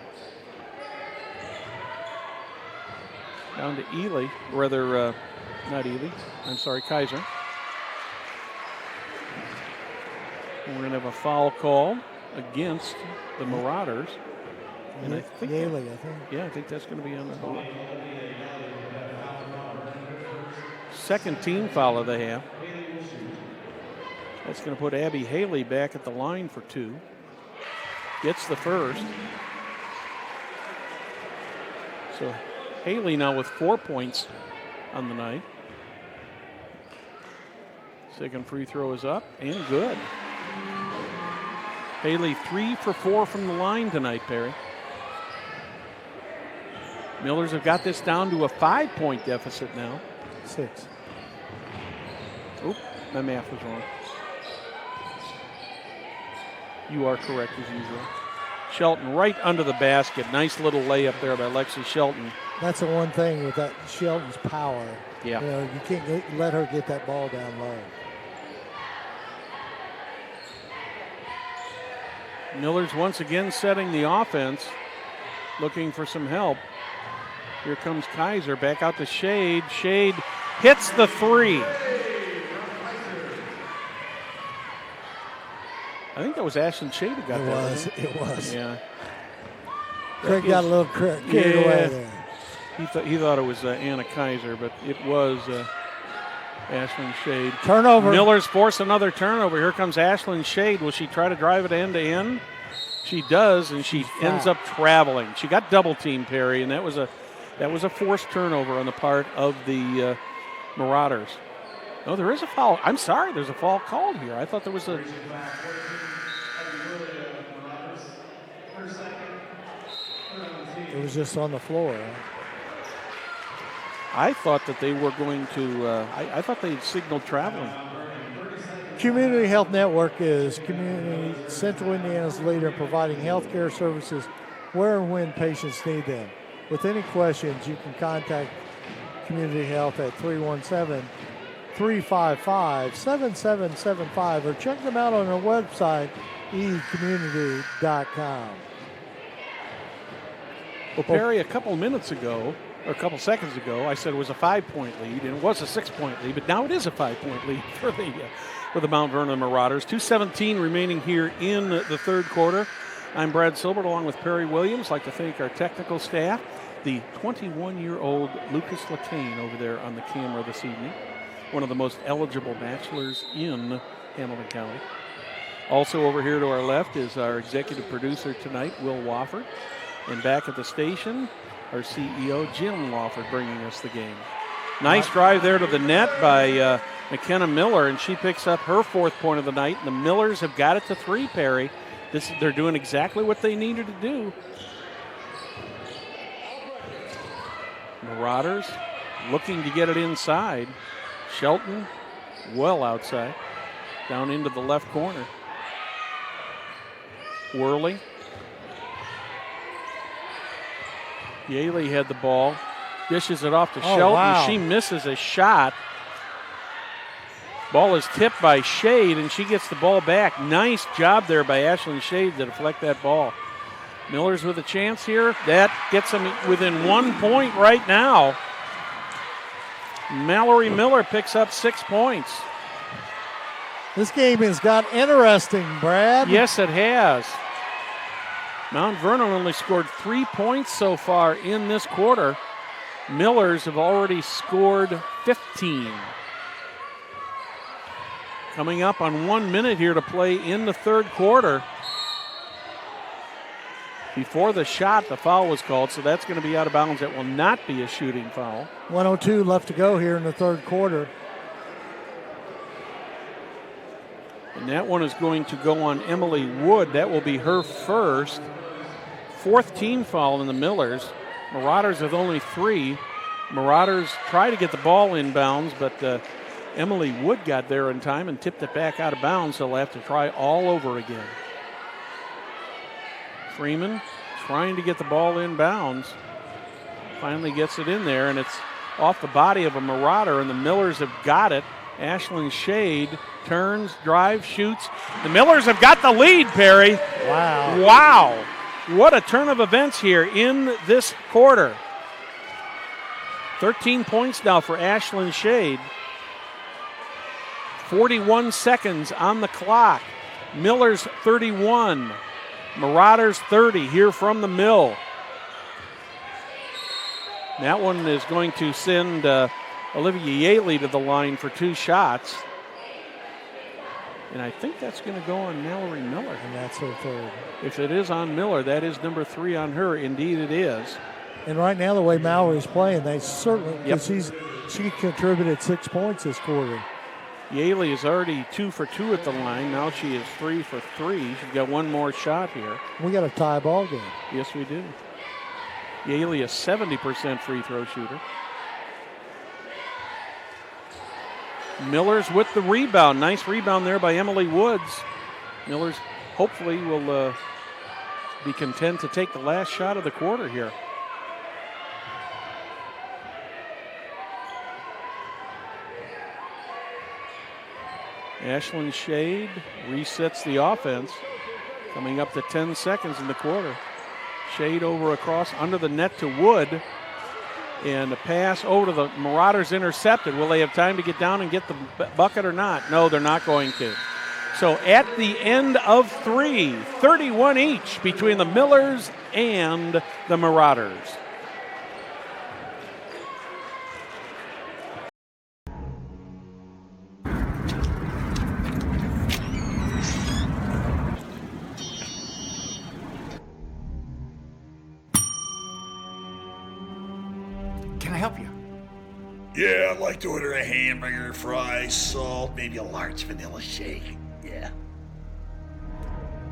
down to Ely, Kaiser. And we're going to have a foul call against the Marauders. And I think Yaley, I think. Yeah, I think that's going to be on the ball. Second team foul of the half. That's going to put Abby Haley back at the line for 2. Gets the first. So Haley now with 4 points on the night. Second free throw is up and good. Haley 3 for 4 from the line tonight, Perry. Millers have got this down to a 5-point deficit now. 6. Oop, my math was wrong. You are correct as usual. Shelton right under the basket. Nice little layup there by Lexi Shelton. That's the one thing with that Shelton's power. Yeah. You know, you can't let her get that ball down low. Miller's once again setting the offense, looking for some help. Here comes Kaiser back out to Shade. Shade hits the 3. I think that was Ashlyn Shade who got that. It was. Yeah. Craig got a little carried away there. He thought it was Anna Kaiser, but it was Ashlyn Shade. Turnover. Miller's forced another turnover. Here comes Ashlyn Shade. Will she try to drive it end to end? She does, and she ends up traveling. She got double teamed, Perry, and that was a forced turnover on the part of the Marauders. No, there is a foul. I'm sorry, there's a foul called here. I thought there was a. It was just on the floor. I thought that they were going to. I thought they signaled traveling. Community Health Network is Central Indiana's leader in providing health care services where and when patients need them. With any questions, you can contact Community Health at 317-355-7775 or check them out on their website, ecommunity.com. Well, Perry, a couple minutes ago, or a couple seconds ago, I said it was a 5-point lead, and it was a 6-point lead, but now it is a 5-point lead for the Mount Vernon Marauders. 2:17 remaining here in the third quarter. I'm Brad Silbert along with Perry Williams. I'd like to thank our technical staff, the 21-year-old Lucas LaCain over there on the camera this evening, one of the most eligible bachelors in Hamilton County. Also over here to our left is our executive producer tonight, Will Wofford. And back at the station, our CEO, Jim Wofford, bringing us the game. Nice drive there to the net by McKenna Miller, and she picks up her 4th point of the night. And the Millers have got it to 3, Perry. They're doing exactly what they needed to do. Marauders looking to get it inside. Shelton well outside, down into the left corner. Worley. Yaley had the ball, dishes it off to Shelton. Wow. She misses a shot. Ball is tipped by Shade, and she gets the ball back. Nice job there by Ashlyn Shade to deflect that ball. Miller's with a chance here. That gets them within 1 point right now. Mallory Miller picks up 6 points. This game has got interesting, Brad. Yes, it has. Mount Vernon only scored 3 points so far in this quarter. Millers have already scored 15. Coming up on 1 minute here to play in the third quarter. Before the shot, the foul was called, so that's going to be out of bounds. That will not be a shooting foul. 1:02 left to go here in the third quarter. And that one is going to go on Emily Wood. That will be her first. 4th team foul in the Millers. Marauders with only 3. Marauders try to get the ball inbounds, but Emily Wood got there in time and tipped it back out of bounds. They'll have to try all over again. Freeman trying to get the ball inbounds. Finally gets it in there, and it's off the body of a Marauder, and the Millers have got it. Ashlyn Shade turns, drives, shoots. The Millers have got the lead, Perry. Wow. Wow. What a turn of events here in this quarter. 13 points now for Ashlyn Shade. 41 seconds on the clock. Millers 31. Marauders 30 here from the mill. That one is going to send Olivia Yaley to the line for 2 shots. And I think that's going to go on Mallory Miller. And that's her third. If it is on Miller, that is number 3 on her. Indeed it is. And right now, the way Mallory's playing, they certainly, because she contributed 6 points this quarter. Yaley is already 2 for 2 at the line. Now she is 3 for 3. She's got one more shot here. We got a tie ball game. Yes, we do. Yaley, a 70% free throw shooter. Miller's with the rebound. Nice rebound there by Emily Woods. Miller's hopefully will be content to take the last shot of the quarter here. Ashlyn Shade resets the offense. Coming up to 10 seconds in the quarter. Shade over across under the net to Wood. And a pass over to the Marauders intercepted. Will they have time to get down and get the bucket or not? No, they're not going to. So at the end of 3, 31 each between the Millers and the Marauders. Can I help you? Yeah, I'd like to order a hamburger, fries, salt, maybe a large vanilla shake. Yeah.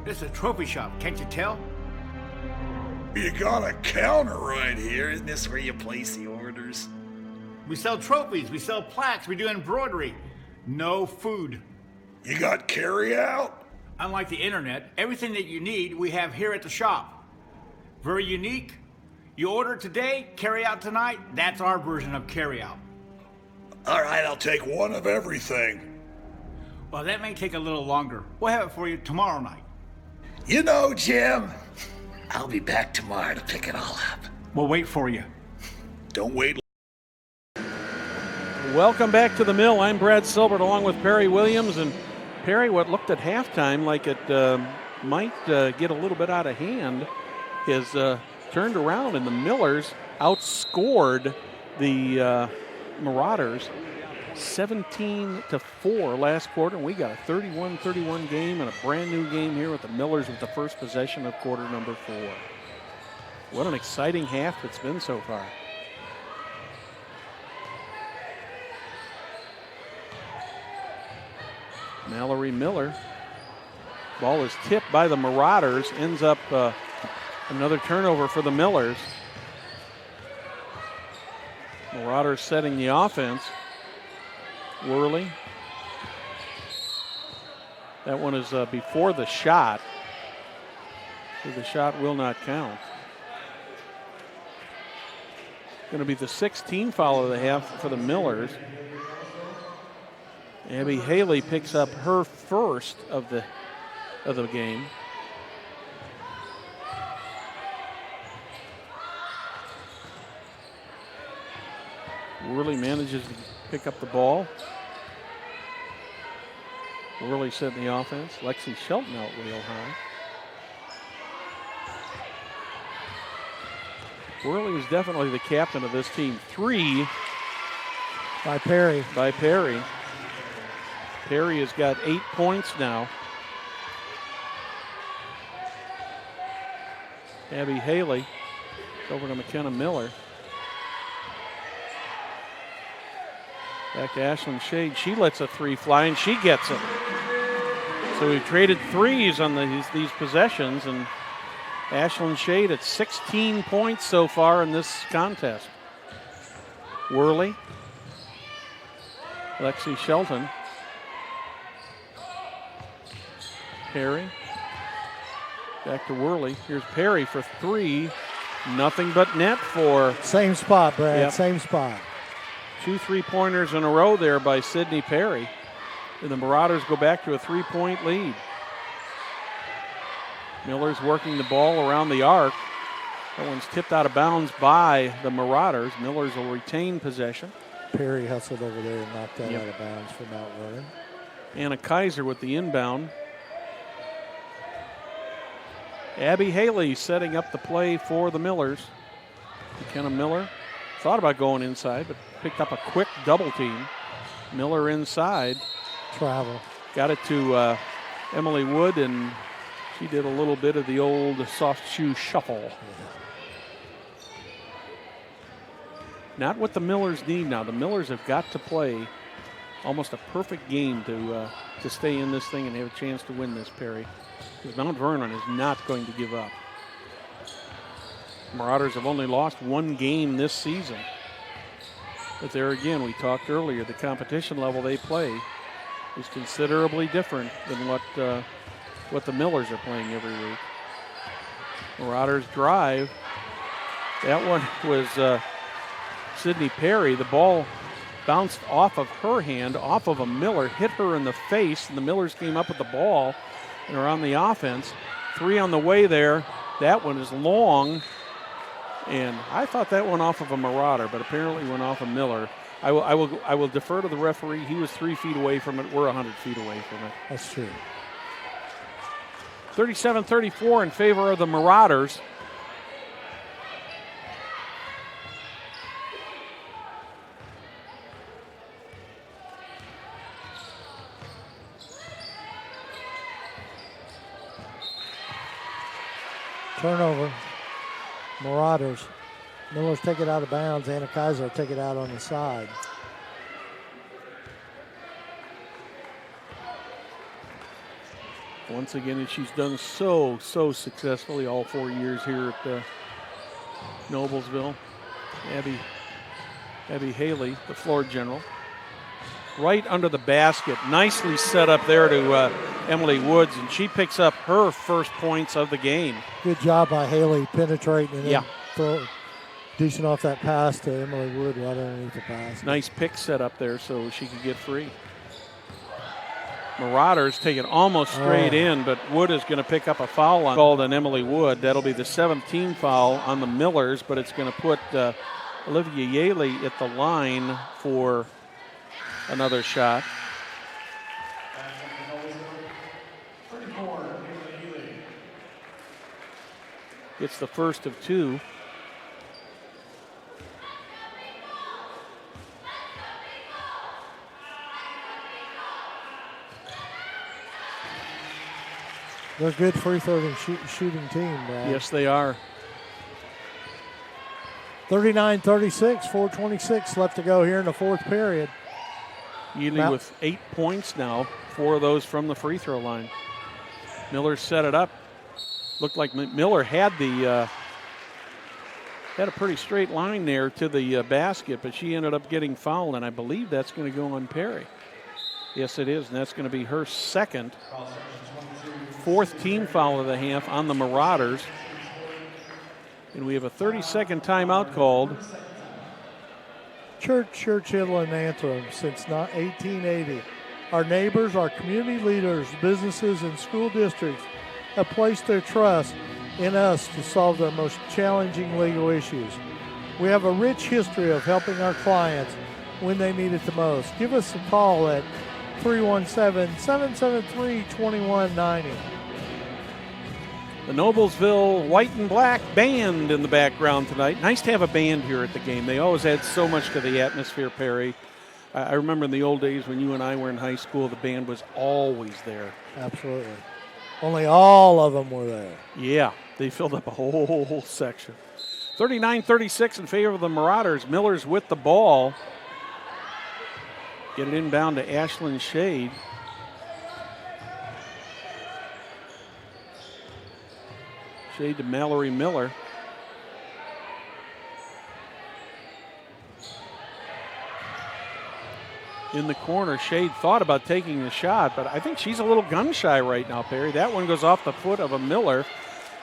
This is a trophy shop, can't you tell? You got a counter right here. Isn't this where you place the orders? We sell trophies, we sell plaques, we do embroidery. No food. You got carry out? Unlike the internet, everything that you need we have here at the shop. Very unique. You order today, carry out tonight. That's our version of carry out. All right, I'll take one of everything. Well, that may take a little longer. We'll have it for you tomorrow night. You know, Jim, I'll be back tomorrow to pick it all up. We'll wait for you. Don't wait. Welcome back to the Mill. I'm Brad Silbert along with Perry Williams. And Perry, what looked at halftime like it might get a little bit out of hand is turned around, and the Millers outscored the Marauders 17-4 last quarter. And we got a 31-31 game and a brand new game here with the Millers with the first possession of quarter number 4. What an exciting half it's been so far. Mallory Miller. Ball is tipped by the Marauders. Ends up another turnover for the Millers. Marauders setting the offense. Worley. That one is before the shot. So the shot will not count. Going to be the 16th foul of the half for the Millers. Abby Haley picks up her first of the game. Worley manages to pick up the ball. Worley setting the offense. Lexi Shelton out real high. Worley is definitely the captain of this team. 3 by Perry. Perry has got 8 points now. Abby Haley over to McKenna Miller. Back to Ashlyn Shade. She lets a 3 fly, and she gets it. So we've traded threes on these possessions, and Ashlyn Shade at 16 points so far in this contest. Worley. Lexi Shelton. Perry. Back to Worley. Here's Perry for 3. Nothing but net for. Same spot, Brad. Yep. Same spot. 2 3-pointers in a row there by Sydney Perry. And the Marauders go back to a 3-point lead. Miller's working the ball around the arc. That one's tipped out of bounds by the Marauders. Millers will retain possession. Perry hustled over there and knocked that out of bounds for Mount Vernon. Anna Kaiser with the inbound. Abby Haley setting up the play for the Millers. McKenna Miller thought about going inside, but picked up a quick double team. Miller inside. Travel. Got it to Emily Wood, and she did a little bit of the old soft shoe shuffle. not what the Millers need now. The Millers have got to play almost a perfect game to stay in this thing and have a chance to win this, Perry. Because Mount Vernon is not going to give up. Marauders have only lost one game this season. But there again, we talked earlier, the competition level they play is considerably different than what the Millers are playing every week. Marauders drive. That one was Sydney Perry. The ball bounced off of her hand, off of a Miller, hit her in the face, and the Millers came up with the ball and are on the offense. 3 on the way there. That one is long, and I thought that went off of a Marauder, but apparently went off a Miller. I will defer to the referee. He was 3 feet away from it. We're 100 feet away from it. That's true. 37-34 in favor of the Marauders. Turnover. Marauders. Millers take it out of bounds. Anna Kaiser take it out on the side. Once again, as she's done so successfully all 4 years here at Noblesville. Abby Haley, the floor general. Right under the basket. Nicely set up there to Emily Woods, and she picks up her first points of the game. Good job by Haley penetrating and then dishing off that pass to Emily Wood right underneath the basket. Nice pick set up there so she could get free. Marauders take it almost straight in, but Wood is going to pick up a foul on Emily Wood. That'll be the 7th team foul on the Millers, but it's going to put Olivia Yaley at the line for another shot. It's the first of 2. They're a good free throw shooting team, Brad. Yes, they are. 39-36, 4:26 left to go here in the 4th period. Ely with 8 points now, 4 of those from the free throw line. Miller set it up. Looked like Miller had a pretty straight line there to the basket, but she ended up getting fouled, and I believe that's going to go on Perry. Yes, it is, and that's going to be her second. 4th team foul of the half on the Marauders. And we have a 30-second timeout called. Churchill and Antrim since 1880. Our neighbors, our community leaders, businesses, and school districts have placed their trust in us to solve their most challenging legal issues. We have a rich history of helping our clients when they need it the most. Give us a call at 317-773-2190. The Noblesville white and black band in the background tonight. Nice to have a band here at the game. They always add so much to the atmosphere, Perry. I remember in the old days when you and I were in high school, the band was always there. Absolutely. Only all of them were there. Yeah, they filled up a whole section. 39-36 in favor of the Marauders. Millers with the ball. Get it inbound to Ashlyn Shade. Shade to Mallory Miller. In the corner, Shade thought about taking the shot, but I think she's a little gun shy right now, Perry. That one goes off the foot of a Miller,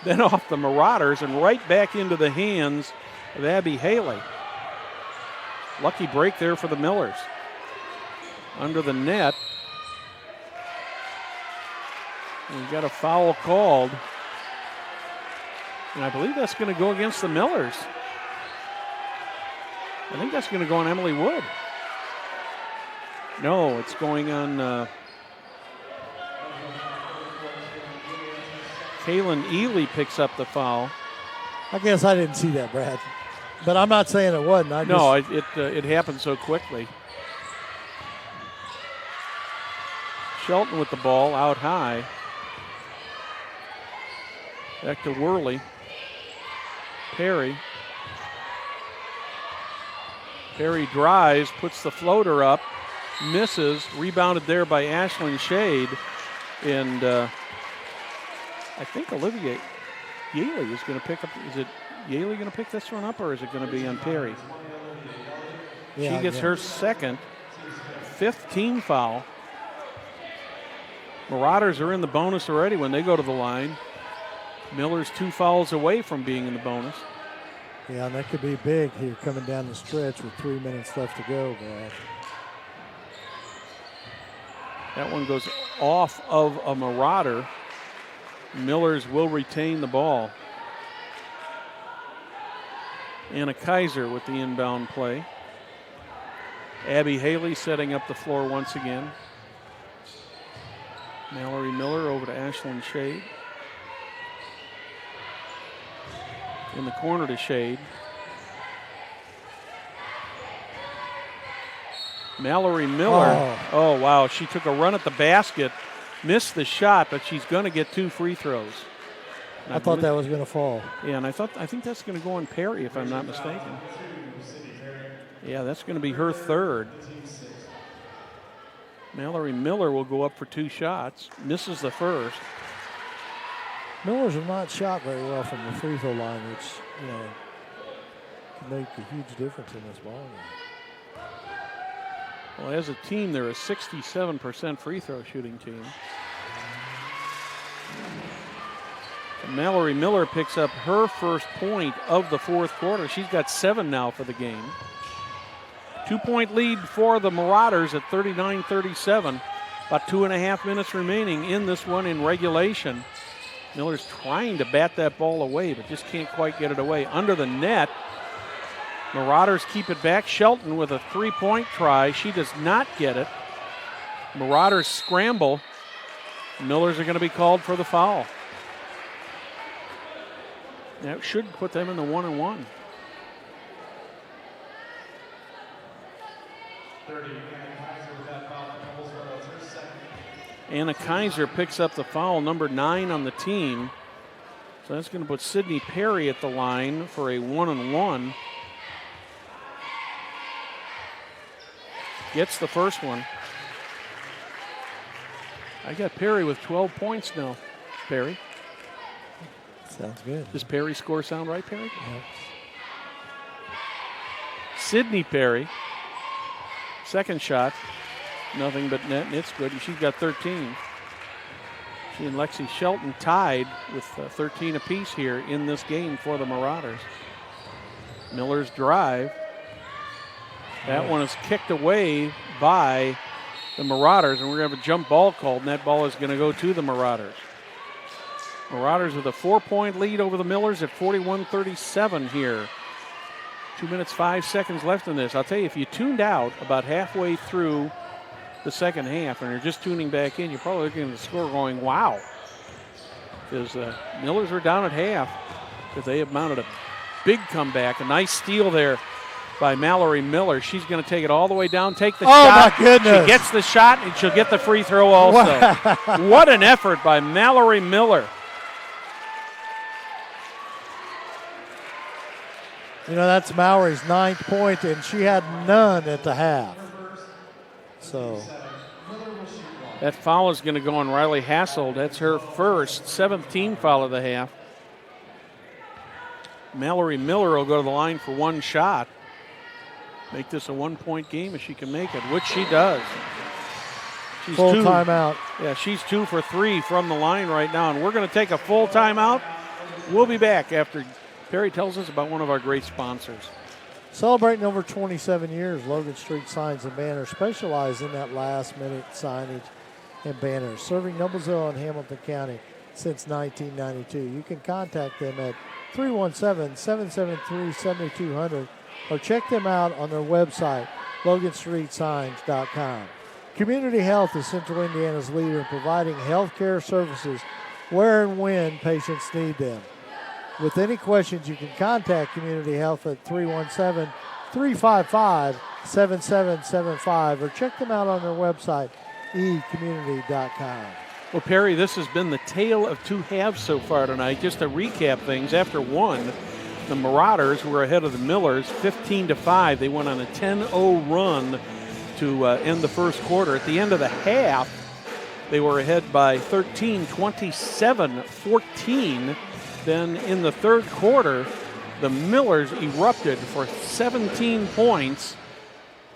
then off the Marauders, and right back into the hands of Abby Haley. Lucky break there for the Millers. Under the net. And we got a foul called. And I believe that's going to go against the Millers. I think that's going to go on Emily Wood. No, it's going on Kaylin Ely picks up the foul. I guess I didn't see that, Brad. But I'm not saying it wasn't. It happened so quickly. Shelton with the ball out high. Back to Worley. Perry. Perry drives, puts the floater up, misses, rebounded there by Ashlyn Shade. And I think Olivia Yaley is going to pick up. Is it Yaley going to pick this one up, or is it going to be on Perry? Yeah, she gets her second, 5th team foul. Marauders are in the bonus already when they go to the line. Miller's 2 fouls away from being in the bonus. Yeah, and that could be big here coming down the stretch with 3 minutes left to go, Brad. That one goes off of a Marauder. Millers will retain the ball. Anna Kaiser with the inbound play. Abby Haley setting up the floor once again. Mallory Miller over to Ashlyn Shade. In the corner to Shade. Mallory Miller. Oh, wow. She took a run at the basket, missed the shot, but she's going to get 2 free throws. I thought that was going to fall. Yeah, and I think that's going to go on Perry, if I'm not mistaken. Yeah, that's going to be her 3rd. Mallory Miller will go up for 2 shots, misses the first. Millers have not shot very well from the free throw line, which, can make a huge difference in this ball game. Well, as a team, they're a 67% free throw shooting team. And Mallory Miller picks up her first point of the 4th quarter. She's got 7 now for the game. 2-point lead for the Marauders at 39-37. About 2.5 minutes remaining in this one in regulation. Miller's trying to bat that ball away, but just can't quite get it away. Under the net, Marauders keep it back. Shelton with a 3-point try. She does not get it. Marauders scramble. Millers are going to be called for the foul. That should put them in the 1-1. 30, Kaiser with that foul for Noblesville. It's her second. Anna Kaiser picks up the foul, number 9 on the team. So that's going to put Sydney Perry at the line for a 1-on-1. Gets the first one. I got Perry with 12 points now. Perry. Sounds good. Does Perry's score sound right, Perry? Yeah. Sydney Perry. Second shot. Nothing but net, and it's good. And she's got 13. She and Lexi Shelton tied with 13 apiece here in this game for the Marauders. Miller's drive. That one is kicked away by the Marauders, and we're going to have a jump ball called, and that ball is going to go to the Marauders. Marauders with a 4-point lead over the Millers at 41-37 here. 2 minutes, 5 seconds left in this. I'll tell you, if you tuned out about halfway through the second half and you're just tuning back in, you're probably looking at the score going, wow. Because Millers are down at half, because they have mounted a big comeback. A nice steal there by Mallory Miller. She's going to take it all the way down, take the shot. Oh, my goodness. She gets the shot, and she'll get the free throw also. What an effort by Mallory Miller. That's Mallory's 9th point, and she had none at the half. So that foul is going to go on Riley Hasselt. That's her first, 7th team foul of the half. Mallory Miller will go to the line for 1 shot. Make this a 1-point game if she can make it, which she does. She's full timeout. Yeah, she's 2 for 3 from the line right now, and we're going to take a full timeout. We'll be back after Perry tells us about one of our great sponsors. Celebrating over 27 years, Logan Street Signs and Banners specialize in that last-minute signage and banners, serving Noblesville and Hamilton County since 1992. You can contact them at 317-773-7200 or check them out on their website, loganstreetsigns.com. Community Health is Central Indiana's leader in providing health care services where and when patients need them. With any questions, you can contact Community Health at 317-355-7775 or check them out on their website, ecommunity.com. Well, Perry, this has been the tale of 2 halves so far tonight. Just to recap things, after one, The Marauders were ahead of the Millers 15-5. They went on a 10-0 run to end the first quarter. At the end of the half, they were ahead by 13, 27-14. Then in the third quarter, the Millers erupted for 17 points,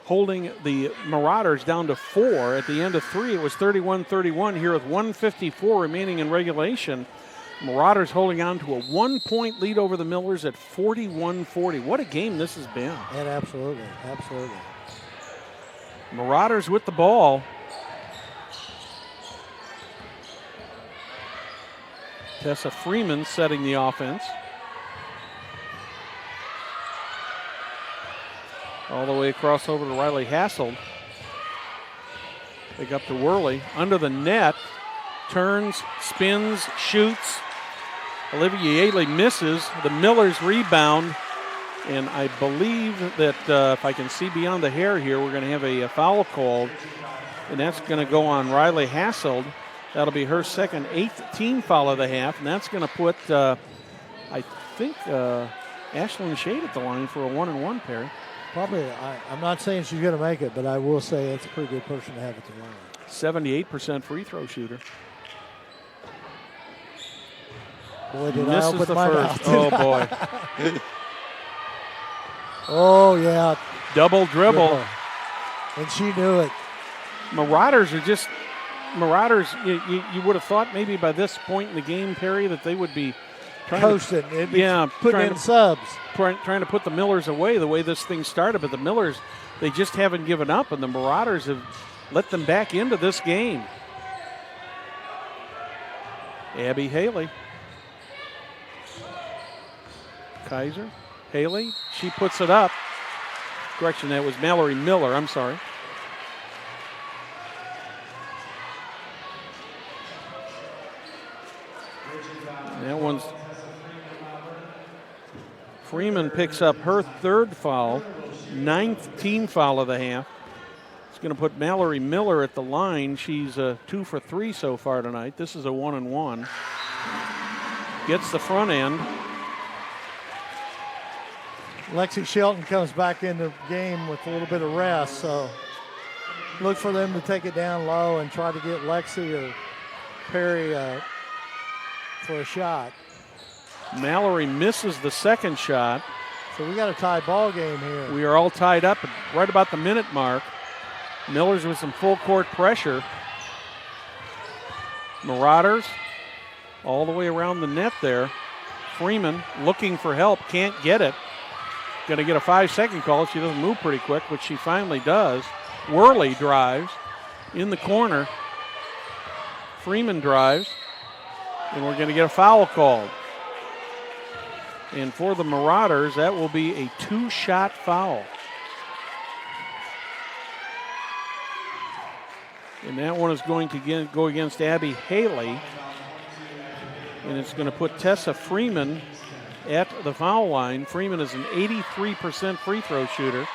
holding the Marauders down to 4. At the end of 3, it was 31-31 here with 1:54 remaining in regulation. Marauders holding on to a 1-point lead over the Millers at 41-40. What a game this has been. And absolutely. Marauders with the ball. Tessa Freeman setting the offense. All the way across over to Riley Hasselt. Pick up to Worley. Under the net. Turns, spins, shoots. Olivia Yaley misses. The Millers rebound. And I believe that if I can see beyond the hair here, we're going to have a foul called. And that's going to go on Riley Hasselt. That'll be her second, 8th team foul of the half. And that's going to put, I think, Ashlyn Shade at the line for a 1-and-1 pair. Probably, I'm not saying she's going to make it, but I will say it's a pretty good person to have at the line. 78% free throw shooter. Boy, did Misses I open the my first. mouth. Oh, boy. Oh, yeah. Double dribble. And she knew it. Marauders, you would have thought maybe by this point in the game, Perry, that they would be trying Coasting. Putting in subs. Trying to put the Millers away the way this thing started. But the Millers, they just haven't given up, and the Marauders have let them back into this game. Abby Haley. Kaiser. Haley. She puts it up. Correction, that was Mallory Miller. I'm sorry. That one's Freeman picks up her third foul, 9th team foul of the half. It's going to put Mallory Miller at the line. She's 2 for 3 so far tonight. This is a 1-and-1. Gets the front end. Lexi Shelton comes back in the game with a little bit of rest, so look for them to take it down low and try to get Lexi or Perry for a shot. Mallory misses the second shot. So we got a tie ball game here. We are all tied up at right about the minute mark. Millers with some full court pressure. Marauders all the way around the net there. Freeman looking for help, can't get it. Going to get a 5-second call. She doesn't move pretty quick, but she finally does. Worley drives in the corner. Freeman drives, and we're going to get a foul called. And for the Marauders, that will be a 2-shot foul. And that one is going to go against Abby Haley. And it's going to put Tessa Freeman at the foul line. Freeman is an 83% free throw shooter.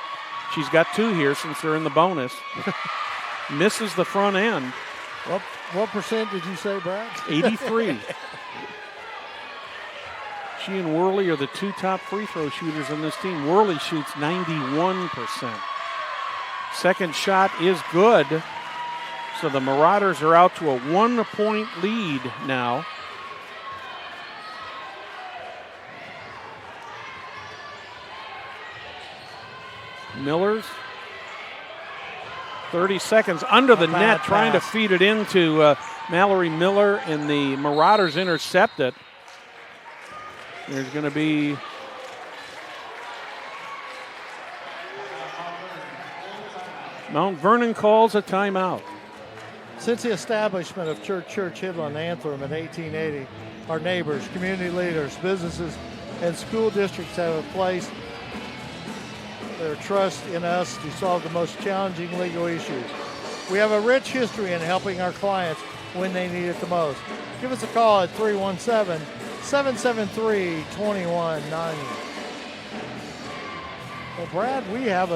She's got 2 here since they're in the bonus. Misses the front end. What percent did you say, Brad? 83. She and Worley are the 2 top free throw shooters on this team. Worley shoots 91%. Second shot is good. So the Marauders are out to a 1-point lead now. Millers, 30 seconds under the net, trying to feed it into Mallory Miller, and the Marauders intercept it. There's going to be Mount Vernon calls a timeout. Since the establishment of Church Hill and Anthem in 1880, our neighbors, community leaders, businesses, and school districts have placed their trust in us to solve the most challenging legal issues. We have a rich history in helping our clients when they need it the most. Give us a call at 317-773-2190. Well, Brad, we have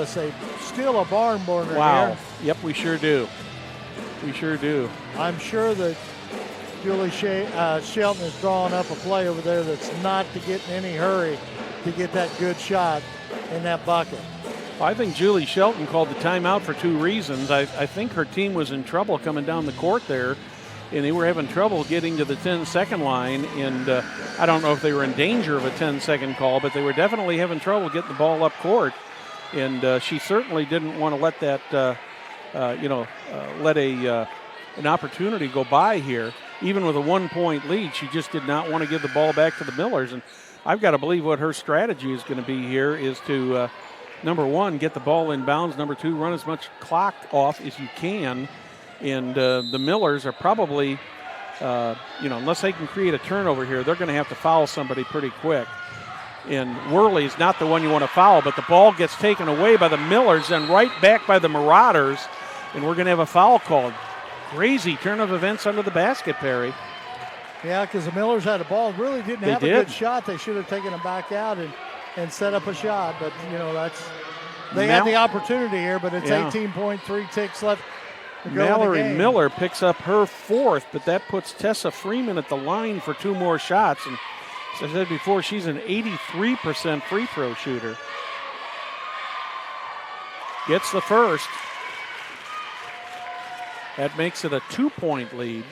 still a barn burner here. Yep, we sure do. We sure do. I'm sure that Julie Shelton is drawing up a play over there that's not to get in any hurry to get that good shot in that bucket. I think Julie Shelton called the timeout for two reasons. I think her team was in trouble coming down the court there, and they were having trouble getting to the 10-second line. And I don't know if they were in danger of a 10-second call, but they were definitely having trouble getting the ball up court. And she certainly didn't want to let that, an opportunity go by here. Even with a 1-point lead, she just did not want to give the ball back to the Millers. And I've got to believe what her strategy is going to be here is to, number one, get the ball in bounds. Number two, run as much clock off as you can. And the Millers are probably, unless they can create a turnover here, they're going to have to foul somebody pretty quick. And Worley is not the one you want to foul, but the ball gets taken away by the Millers and right back by the Marauders, and we're going to have a foul called. Crazy turn of events under the basket, Perry. Yeah, because the Millers had a ball, really didn't have a good shot. They should have taken it back out and set up a shot, but, they had the opportunity here, but it's 18.3 ticks left to go in the Mallory game. Miller picks up her fourth, but that puts Tessa Freeman at the line for two more shots. And as I said before, she's an 83% free throw shooter. Gets the first. That makes it a 2-point lead.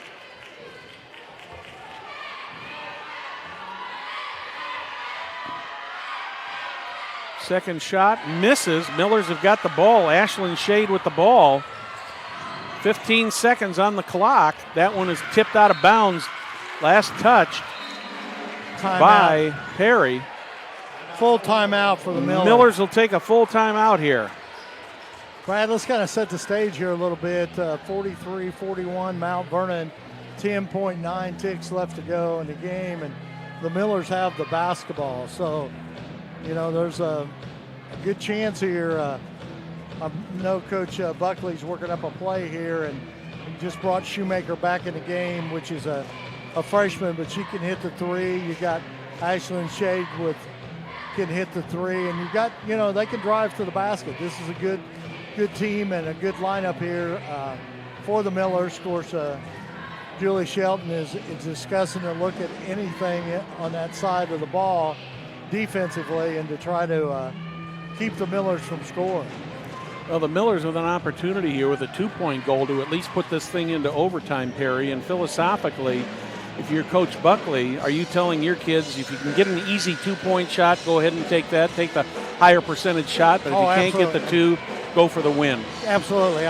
Second shot misses. Millers have got the ball. Ashlyn Shade with the ball. 15 seconds on the clock. That one is tipped out of bounds. Last touch by Perry. Full timeout for the Millers. Millers will take a full timeout here. Brad, let's kind of set the stage here a little bit. 43-41 Mount Vernon, 10.9 ticks left to go in the game, and the Millers have the basketball. So, there's a good chance here. I know Coach Buckley's working up a play here, and he just brought Shoemaker back in the game, which is a freshman, but she can hit the three. You got Ashlyn Shade can hit the three, and you got, they can drive to the basket. This is a good team and a good lineup here for the Millers. Of course, Julie Shelton is discussing to look at anything on that side of the ball defensively and to try to keep the Millers from scoring. Well, the Millers with an opportunity here with a 2-point goal to at least put this thing into overtime, Perry. And philosophically, if you're Coach Buckley, are you telling your kids if you can get an easy 2-point shot, go ahead and take that, take the higher percentage shot, but if you can't get the two, go for the win? Absolutely.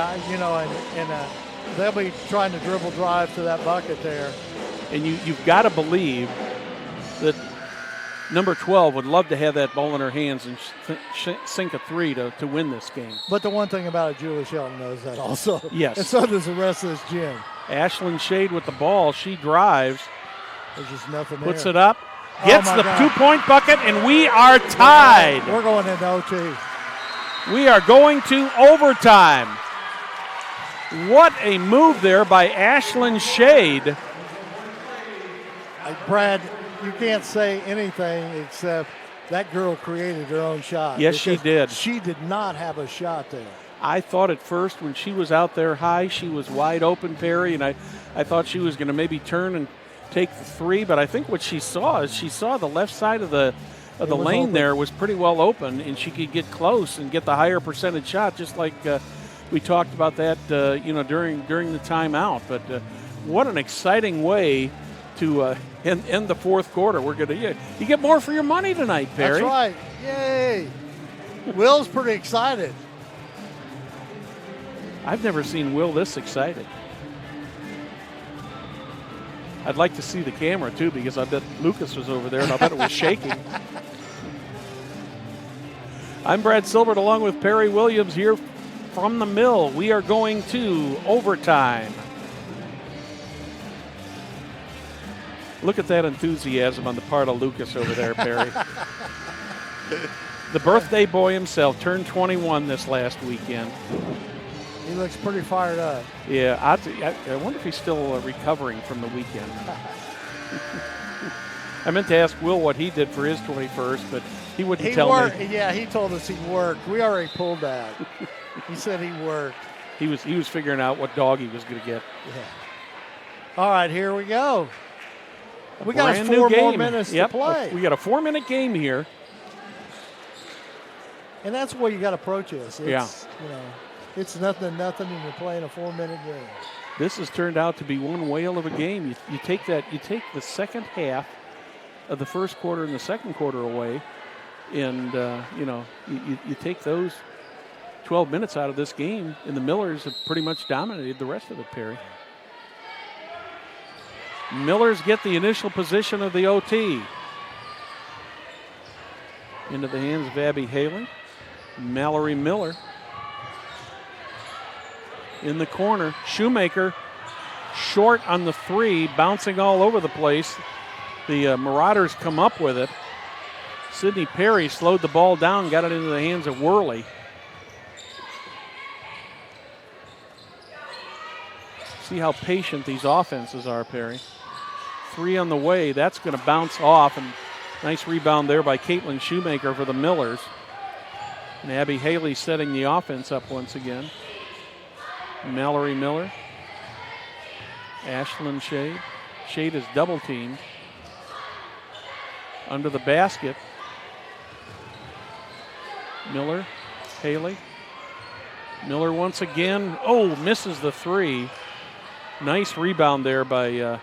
They'll be trying to dribble drive to that bucket there. And you've got to believe that number 12 would love to have that ball in her hands and sink a three to win this game. But the one thing about it, Julie Shelton knows that also. Yes. And so does the rest of this gym. Ashlyn Shade with the ball. She drives. There's just nothing there. Puts it up. Gets the 2-point bucket, and we are tied. We're going into OT. We are going to overtime. What a move there by Ashlyn Shade. Brad, you can't say anything except that girl created her own shot. Yes, she did. She did not have a shot there. I thought at first when she was out there high, she was wide open, Perry, and I thought she was going to maybe turn and take the three, but I think what she saw is she saw the left side of the lane open. There was pretty well open, and she could get close and get the higher percentage shot, just like we talked about that during the timeout. But what an exciting way to end the fourth quarter. We're going to you get more for your money tonight, Perry. That's right. Yay. Will's pretty excited. I've never seen Will this excited. I'd like to see the camera, too, because I bet Lucas was over there, and I bet it was shaking. I'm Brad Silbert, along with Perry Williams here from the Mill. We are going to overtime. Look at that enthusiasm on the part of Lucas over there, Perry. The birthday boy himself turned 21 this last weekend. He looks pretty fired up. Yeah, I wonder if he's still recovering from the weekend. I meant to ask Will what he did for his 21st, but he wouldn't tell me. Yeah, he told us he worked. We already pulled that. He said he worked. He was figuring out what dog he was going to get. Yeah. All right, here we go. We got 4 more minutes to play. We got a 4-minute game here. And that's where you got to approach this. It's, Yeah. You know, it's nothing, and you're playing a 4-minute game. This has turned out to be one whale of a game. You take the second half of the first quarter and the second quarter away, and you take those 12 minutes out of this game, and the Millers have pretty much dominated the rest of it, Perry. Millers get the initial position of the OT. Into the hands of Abby Haley. Mallory Miller. In the corner, Shoemaker short on the three, bouncing all over the place. The Marauders come up with it. Sydney Perry slowed the ball down, got it into the hands of Worley. See how patient these offenses are, Perry. 3 on the way, that's going to bounce off, and nice rebound there by Caitlin Shoemaker for the Millers. And Abby Haley setting the offense up once again. Mallory Miller. Ashlyn Shade. Shade is double teamed. Under the basket. Miller. Haley. Miller once again. Oh, misses the three. Nice rebound there by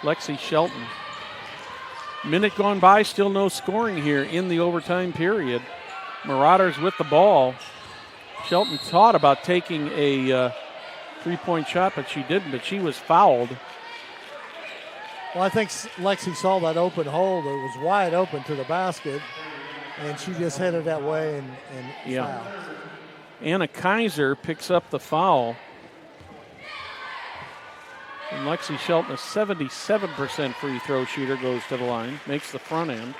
Lexi Shelton. Minute gone by, still no scoring here in the overtime period. Marauders with the ball. Shelton thought about taking a three-point shot, but she didn't, but she was fouled. Well, I think Lexi saw that open hole that was wide open to the basket, and she just headed that way and fouled. Anna Kaiser picks up the foul. And Lexi Shelton, a 77% free throw shooter, goes to the line, makes the front end.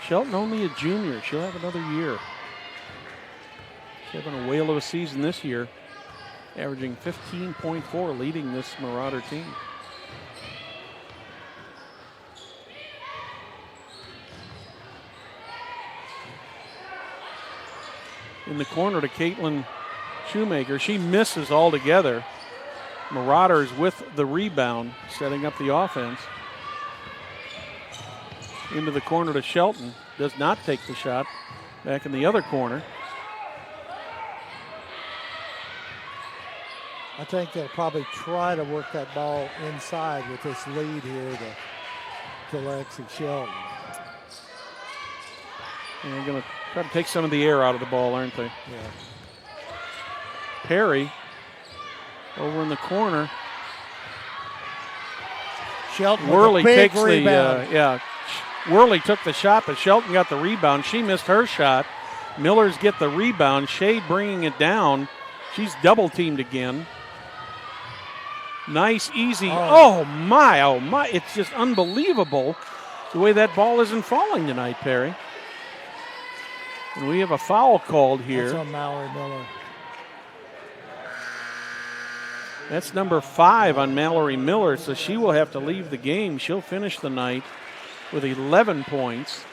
Shelton only a junior. She'll have another year. She's having a whale of a season this year, averaging 15.4, leading this Marauder team. In the corner to Caitlin Shoemaker. She misses altogether. Marauders with the rebound, setting up the offense. Into the corner to Shelton. Does not take the shot. Back in the other corner. I think they'll probably try to work that ball inside with this lead here to Lexi Shelton. And they're going to try to take some of the air out of the ball, aren't they? Yeah. Perry over in the corner. Shelton Worley with a big takes rebound. Worley took the shot, but Shelton got the rebound. She missed her shot. Millers get the rebound. Shade bringing it down. She's double teamed again. Nice, easy. Oh my. It's just unbelievable the way that ball isn't falling tonight, Perry. And we have a foul called here. That's on Mallory Miller. That's number 5 on Mallory Miller, so she will have to leave the game. She'll finish the night with 11 points.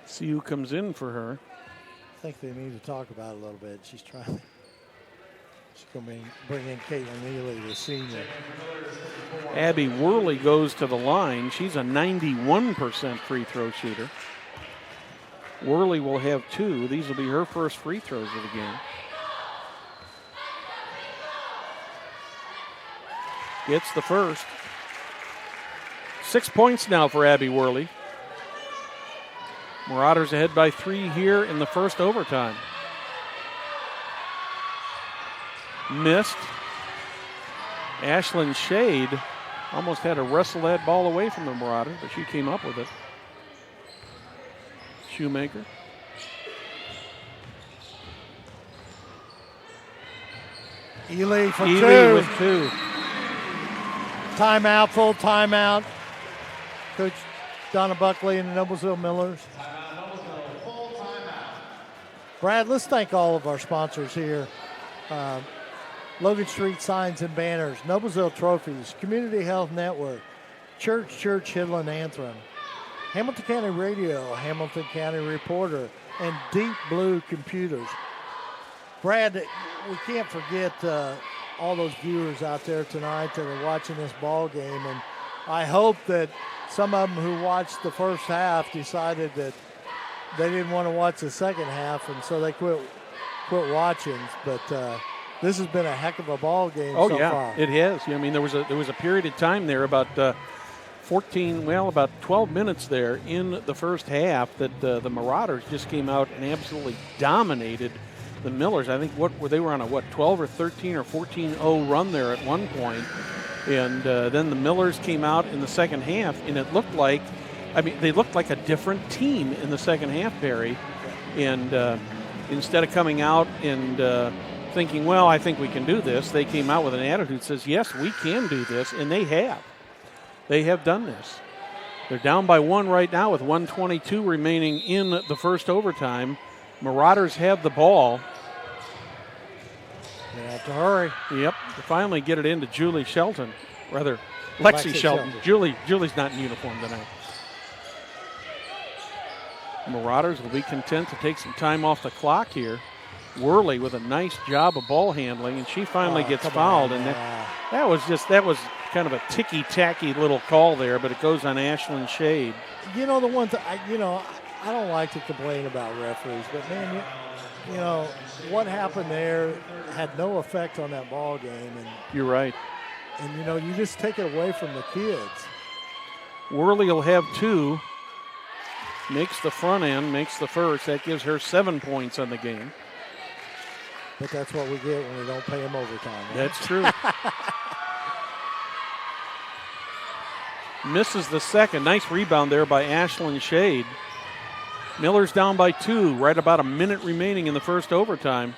See who comes in for her. I think they need to talk about it a little bit. She's going to bring in Caitlin Neely, the senior. Abby Worley goes to the line. She's a 91% free throw shooter. Worley will have 2. These will be her first free throws of the game. Gets the first. 6 points now for Abby Worley. Marauders ahead by 3 here in the first overtime. Missed. Ashlyn Shade almost had to wrestle that ball away from the Marauders, but she came up with it. Shoemaker. Ely for Ely 2. with 2. Timeout, full timeout. Coach Donna Buckley and the Noblesville Millers. Brad, let's thank all of our sponsors here. Logan Street Signs and Banners, Noblesville Trophies, Community Health Network, Church Hidland Anthem, Hamilton County Radio, Hamilton County Reporter, and Deep Blue Computers. Brad, we can't forget all those viewers out there tonight that are watching this ball game, and I hope that some of them who watched the first half decided that they didn't want to watch the second half, and so they quit watching. But this has been a heck of a ball game so far. It has. I mean, there was a period of time there about 12 minutes there in the first half that the Marauders just came out and absolutely dominated the Millers. I think they were on a 12 or 13 or 14-0 run there at one point. And then the Millers came out in the second half, and it looked like, they looked like a different team in the second half, Barry. And instead of coming out and thinking, well, I think we can do this, they came out with an attitude that says, yes, we can do this, and they have. They have done this. They're down by 1 right now with 1:22 remaining in the first overtime. Marauders have the ball. They have to hurry. Yep. To finally get it into Julie Shelton. Rather, Lexi Shelton. Julie's not in uniform tonight. Marauders will be content to take some time off the clock here. Worley with a nice job of ball handling, and she finally gets fouled. And that was kind of a ticky-tacky little call there, but it goes on Ashlyn Shade. You know, the one thing, I don't like to complain about referees, but man, you know, what happened there had no effect on that ball game. And you're right. And, you know, you just take it away from the kids. Worley will have 2. Makes the front end, makes the first. That gives her 7 points on the game. But that's what we get when we don't pay them overtime. Right? That's true. Misses the second. Nice rebound there by Ashlyn Shade. Miller's down by 2, right about a minute remaining in the first overtime.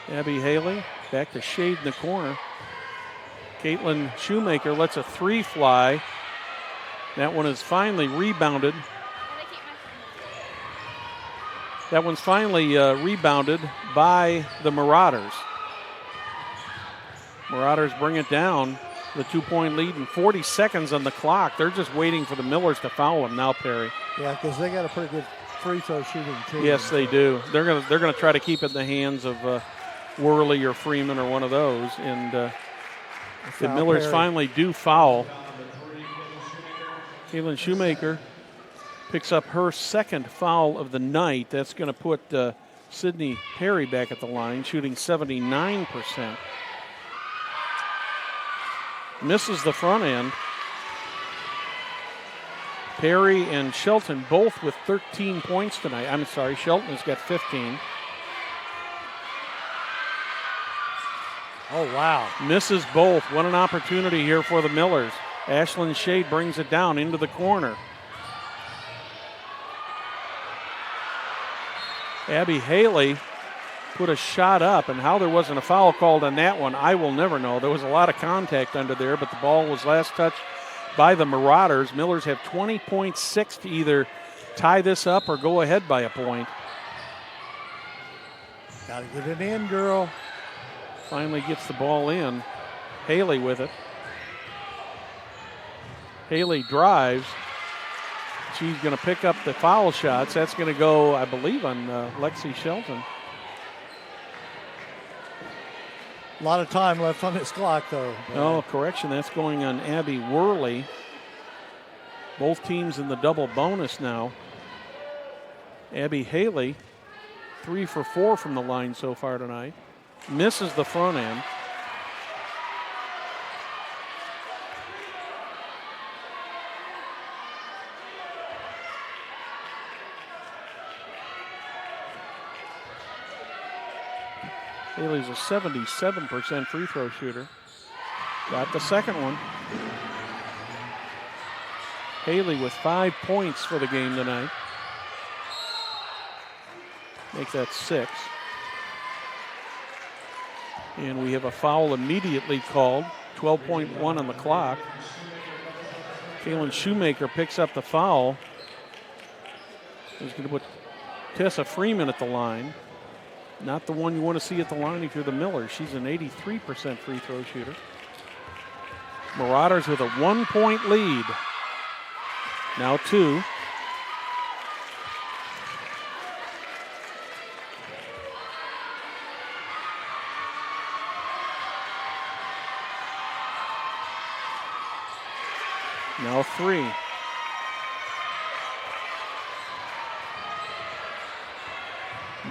Abby Haley back to Shade in the corner. Caitlin Shoemaker lets a 3 fly. That one is finally rebounded. That one's finally rebounded by the Marauders. Marauders bring it down. The 2-point lead and 40 seconds on the clock. They're just waiting for the Millers to foul them now, Perry. Yeah, because they got a pretty good free throw shooting team. Yes, they do. They're gonna try to keep it in the hands of Worley or Freeman or one of those. And the Millers finally do foul. Caitlin Shoemaker picks up her second foul of the night. That's going to put Sydney Perry back at the line, shooting 79%. Misses the front end. Perry and Shelton both with 13 points tonight. I'm sorry, Shelton has got 15. Oh, wow. Misses both. What an opportunity here for the Millers. Ashlyn Shade brings it down into the corner. Abby Haley put a shot up, and how there wasn't a foul called on that one, I will never know. There was a lot of contact under there, but the ball was last touched by the Marauders. Millers have 20.6 to either tie this up or go ahead by a point. Got to get it in, girl. Finally gets the ball in. Haley with it. Haley drives. She's going to pick up the foul shots. That's going to go, I believe, on Lexi Shelton. A lot of time left on this clock, though. Oh, correction. That's going on Abby Worley. Both teams in the double bonus now. Abby Haley, 3 for 4 from the line so far tonight. Misses the front end. Haley's a 77% free throw shooter. Got the second one. Haley with 5 points for the game tonight. Make that 6. And we have a foul immediately called. 12.1 on the clock. Caitlin Shoemaker picks up the foul. He's going to put Tessa Freeman at the line. Not the one you want to see at the line if you're the Millers. She's an 83% free throw shooter. Marauders with a 1-point lead. Now 2. Now 3.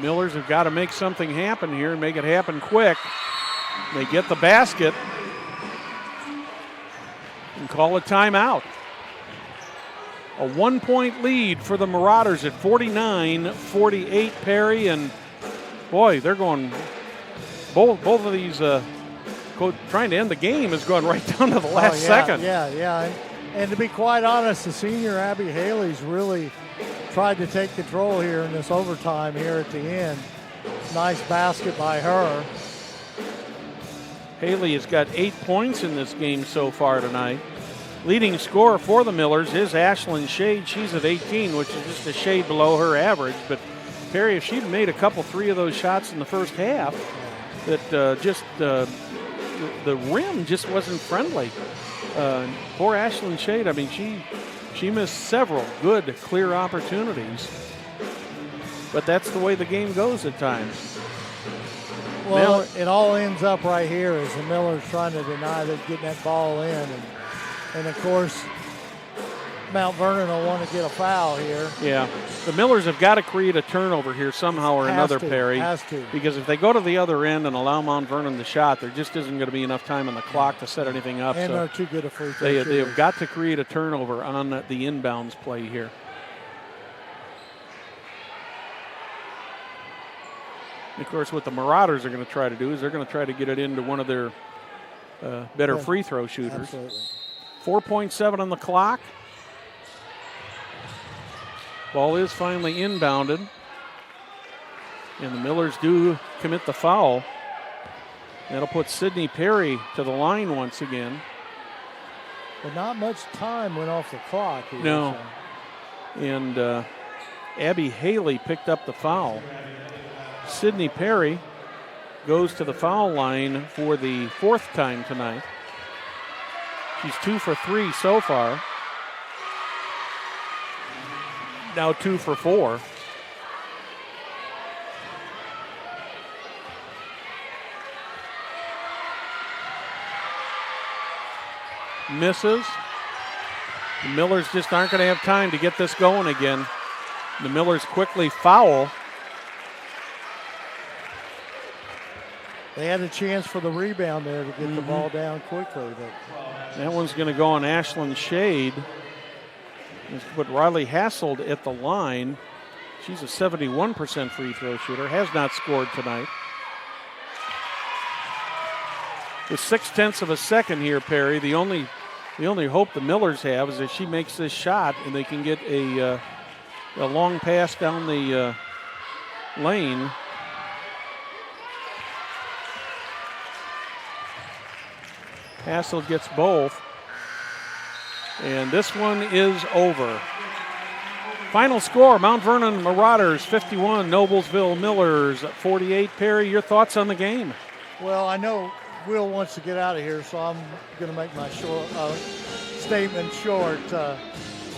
Millers have got to make something happen here and make it happen quick. They get the basket and call a timeout. A 1-point lead for the Marauders at 49-48, Perry. And boy, they're going, both of these, trying to end the game is going right down to the last second. Yeah. And to be quite honest, the senior Abby Haley's really tried to take control here in this overtime here at the end. Nice basket by her. Haley has got 8 points in this game so far tonight. Leading scorer for the Millers is Ashlyn Shade. She's at 18, which is just a shade below her average. But Perry, if she'd made a couple, 3 of those shots in the first half, that the rim just wasn't friendly. Poor Ashlyn Shade, I mean, she missed several good, clear opportunities. But that's the way the game goes at times. Well, it all ends up right here as the Millers trying to deny that getting that ball in. And of course, Mount Vernon will want to get a foul here. Yeah, the Millers have got to create a turnover here somehow or another, Perry. Has to. Because if they go to the other end and allow Mount Vernon the shot, there just isn't going to be enough time on the clock to set anything up. And so they're too good a free throw they have got to create a turnover on the inbounds play here. And of course, what the Marauders are going to try to do is they're going to try to get it into one of their better free throw shooters. Absolutely. 4.7 on the clock. Ball is finally inbounded. And the Millers do commit the foul. That'll put Sydney Perry to the line once again. But not much time went off the clock here. No. And Abby Haley picked up the foul. Sydney Perry goes to the foul line for the 4th time tonight. She's 2 for 3 so far. Now 2 for 4. Misses. The Millers just aren't going to have time to get this going again. The Millers quickly foul. They had a chance for the rebound there to get the ball down quickly. But that one's going to go on Ashlyn Shade. Let's put Riley Hasselt at the line. She's a 71% free throw shooter, has not scored tonight. With 0.6 of a second here, Perry, the only hope the Millers have is if she makes this shot and they can get a long pass down the lane. Hasselt gets both. And this one is over. Final score, Mount Vernon Marauders 51, Noblesville Millers 48. Perry, your thoughts on the game? Well, I know Will wants to get out of here, so I'm going to make my statement short.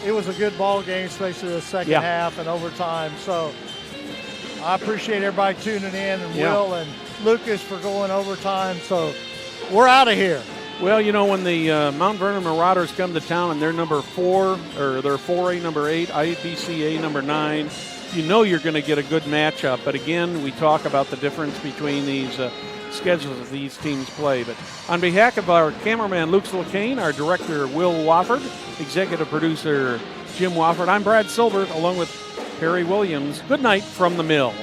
It was a good ball game, especially the second half and overtime. So I appreciate everybody tuning in, and Will and Lucas for going overtime. So we're out of here. Well, you know, when the Mount Vernon Marauders come to town and they're number 4, or they're 4A number 8, IBCA number 9, you know you're going to get a good matchup. But again, we talk about the difference between these schedules that these teams play. But on behalf of our cameraman Luke Slakane, our director Will Wofford, executive producer Jim Wofford, I'm Brad Silbert along with Perry Williams. Good night from the Mill.